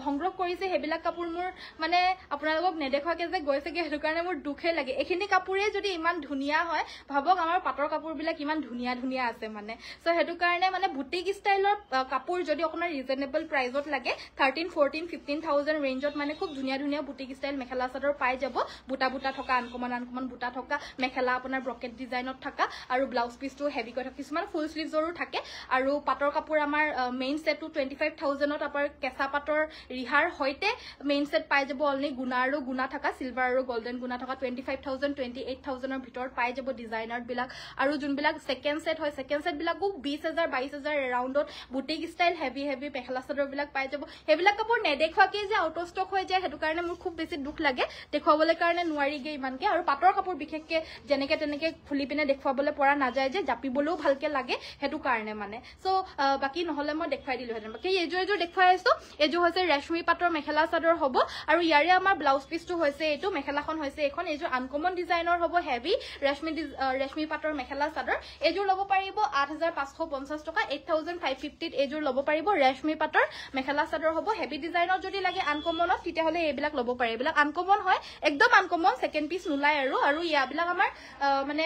সংগ্ৰহ কৰিছে হেবিলাক কাপোৰ মোৰ মানে আপোনালোকক নেদেখুৱাকে যে গৈছেগে হেতু কাৰণে মোৰ দুখে লাগে এখিনি কাপোৰে যদি ইমান ধুনীয়া হয় ভাবক আমাৰ পাটৰ কাপোৰবিলাক ইমান ধুনীয়া ধুনীয়া আছে মানে সো হেতু কাৰণে মানে বুটিক ষ্টাইলৰ কাপোৰ যদি অকণমান ৰিজনেবল প্ৰাইজত লাগে 13 14 15000 ৰেঞ্জত মানে খুব ধুনীয়া ধুনীয়া বুটিক ষ্টাইল মেখেলা চাদৰ পাই যাব বুটা বুটা থকা আনকমন বুটা থকা মেখেলা আপোনাৰ ব্ৰকেট ডিজাইনত থকা আৰু ব্লাউজ পিসটো হেভি কৈ থকা কিছুমান ফুল স্লিভছৰো থাকে আৰু পাটৰ কাপোৰ আমাৰ মেইন সেটটো 25000ত আপোনাৰ কেঁচা পাটৰ ৰিহাৰ হৈতে মেইন সেট পাই যাব অলনি গুণা আৰু গুণা থকা সিলভাৰ আৰু গোল্ডেন গুণা থকা 25000 28000ৰ ভিতৰত পাই যাব ডিজাইনাৰ বিলাক আৰু যোনবিলাক সেকেন্ড সেট হয় সেকেন্ড সেট বিলাকো 20000 22000 এৰাউণ্ডত boutique style heavy mekhela chador বিলাক পাই যাব হেবিলাক কাপোৰ নেদেখুৱাকে যে আউট অফ স্টক হৈ যায় হেতু কাৰণে মোৰ খুব বেছি দুখ লাগে দেখুৱাবলৈ কাৰণে নোৱাৰিগে ইমানকে আৰু পাটৰ কাপোৰ বিশেষকে জেনেকে তেনেকে খুলি পিনে দেখুৱাবলৈ পৰা নাযায় যে জাপিবলৈও ভালকে লাগে হেতু কাৰণে মানে সো বাকি নহলে মই দেখুৱাই দিলো হেতেন বাকি এজোৰ দেখুৱাই আছো এজো হৈছে ৰেশমি পাটৰ মেখেলা চাদৰ হ'ব আৰু ইয়াৰে আমাৰ ব্লাউজ পিসটো হৈছে এটো মেখেলাখন হৈছে এখন এজো আনকমন ডিজাইনৰ হ'ব হেভি ৰেশমি পাটৰ মেখেলা চাদৰ এজোৰ ল'ব পাৰিব 8550 টকা 8550 এজোৰ ল'ব পাৰিব ৰেশমি পাটৰ মেখেলা চাদৰ হ'ব হেভি ডিজাইনৰ যদি লাগে আনকমনত তেতিয়া হলে এইবিলাক ল'ব পাৰে এইবিলাক আনকমন হয় একদম আনকমন সেকেন্ড পিস নুলাই আৰু ইয়াবিলাক আমাৰ মানে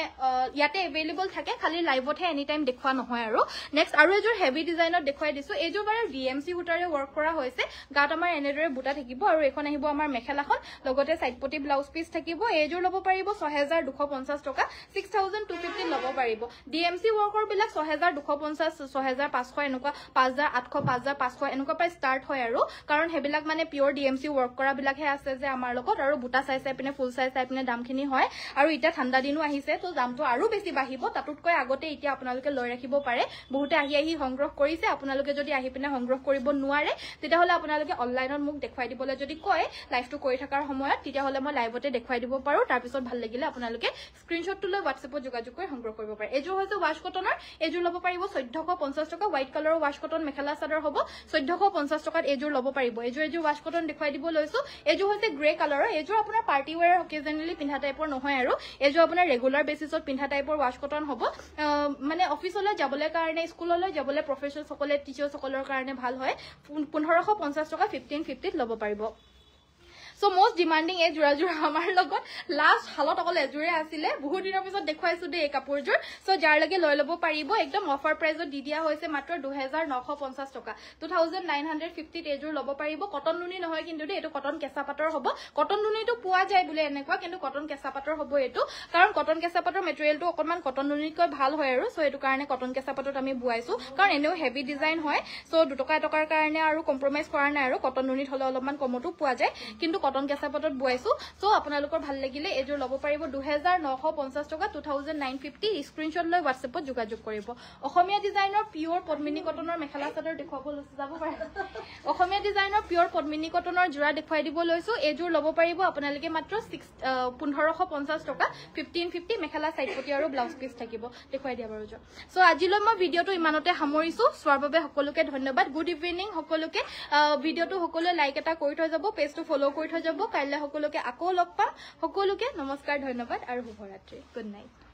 ইয়াতে अवेलेबल থাকে খালি লাইভতহে এনি টাইম দেখুৱা নহয় আৰু নেক্সট আৰু এজোৰ হেভি ডিজাইনত দেখুৱাই দিছো এজোৰ বাৰু ডিএমসি হুটাৰে ওয়াৰ্ক কৰা হৈছে গাত আমাৰ এনেদৰে বুটা থাকিব আৰু এখন আহিব আমাৰ মেখেলাখন লগতে সাইড পটি ব্লাউজ পিস থাকিব এজোৰ ল'ব পাৰিব 6250 টকা 6250 ল'ব পাৰিব ডিএমসি ওয়াৰ্কৰ বিলাক 6250 6500 এনেকুৱা 5800 5500 এনেকুৱা পাই ষ্টাৰ্ট হয় আৰু কাৰণ হেবিলাক মানে পিওৰ ডিএমসি ওয়াৰ্ক কৰা বিলাকহে আছে যে আমাৰ লগত আৰু বুটা চাই পিনে ফুল চাই পিনে দামখিনি হয় আৰু এটা ঠাণ্ডা দিনো আহিছে তো দামটো আৰু বেছি বাঢ়িব তাতকৈ আগতে এতিয়া আপোনালোকে লৈ ৰাখিব পাৰে বহুতে আহি সংগ্ৰহ কৰিছে আপোনালোকে যদি আহি পিনে সংগ্ৰহ কৰিব নোৱাৰে তেতিয়া হলে আপোনালোকে অনলাইনত মোক দেখুৱাই দিবলৈ যদি কয় লাইভটো কৰি থকাৰ সময়ত তেতিয়া হলে মই লাইভতে দেখুৱাই দিব পাৰো তাৰ পিছত ভাল লাগিলে আপোনালোকে স্ক্ৰিনশ্বটটো লৈ WhatsAppত যোগাযোগ কৰি সংগ্ৰহ কৰিব পাৰে এজো হৈছে ওয়াশ কটনৰ এজোৰ ল'ব পাৰিব 1450 টকা হোৱাইট কালাৰৰ ওয়াশ কটন মেখেলা চাদৰ হ'ব 1450 টকাত এজোৰ ল'ব পাৰিব এজোৰ ওয়াশ কটন দেখুৱাই দিব লৈছো এজোৰ হৈছে গ্ৰে কালাৰৰ এজোৰ আপোনাৰ পাৰ্টি ওয়্যাৰ অকেজনেলি পিন্ধা টাইপৰ নহয় আৰু এজোৰ আপোনাৰ ৰেগুলাৰ বেসিছত পিন্ধা টাইপৰ ওয়াশ কটন হ'ব মানে অফিচলৈ যাবলৈ কাৰণে স্কুললৈ যাবলৈ প্ৰফেশনাল সকলে টিচাৰ সকলৰ কাৰণে ভাল হয় 1550 টকা 1550 ল'ব পাৰিব সো মোস্ট ডিমান্ডিং এই জোৰাজোৰ আমাৰ লগত লাষ্ট হালত অকল এজোৰে আছিলে বহুত দিনৰ পিছত দেখুৱাইছো দে এই কাপোৰজোৰ সো যাৰ লাগে লৈ ল'ব পাৰিব একদম অফাৰ প্ৰাইজত দি দিয়া হৈছে মাত্ৰ 2950 টকা 2950 এজোৰ ল'ব পাৰিব কটন নুনি নহয় কিন্তু দে এটো কটন কেঁচা পাটৰ হ'ব কটন নুনিটো পোৱা যায় বুলে এনেকুৱা কিন্তু কটন কেঁচা পাটৰ হ'ব এটো কাৰণ কটন কেঁচা পাটৰ মেটেৰিয়েলটো অকমান কটন নুনিতকৈ ভাল হয় আৰু সো এটো কাৰণে কটন কেঁচা পাটত আমি বুৱাইছো কাৰণ এনেও হেভি ডিজাইন হয় সো 2 টকা টকাৰ কাৰণে আৰু কম্প্ৰমাইজ কৰা নাই আৰু কটন নুনিত হলে অলপমান কমতো পোৱা যায় কিন্তু কটন কেঁচা পাটত বুৱাইছো সো আপোনালোকৰ ভাল লাগিলে এজোৰ ল'ব পাৰিব 2950 টকা 2950 স্ক্ৰিনশ্বট লৈ WhatsAppত যোগাযোগ কৰিব অসমীয়া ডিজাইনৰ পিওৰ পদ্মিনী কটনৰ মেখেলা চাদৰ দেখুৱাব যাব পাৰে অসমীয়া ডিজাইনৰ পিয়ৰ পদ্মিনী কটনৰ জোৰা দেখুৱাই দিব লৈছো এযোৰ ল'ব পাৰিব আপোনালোকে মাত্ৰ 1550 টকা 1550 মেখেলা সাইডপতি আৰু ব্লাউজ পিস থাকিব দেখুৱাই দিয়া বাৰু যোৱা সো আজিলৈ মই ভিডিওটো ইমানতে সামৰিছো চোৱাৰ বাবে সকলোকে ধন্যবাদ গুড ইভিনিং সকলোকে ভিডিওটো সকলোৱে লাইক এটা কৰি থৈ যাব পেজটো ফলো কৰি থৈ যাব কাইলৈ সকলোকে আকৌ লগ পাম সকলোকে নমস্কাৰ ধন্যবাদ আৰু শুভৰাত্ৰি গুড নাইট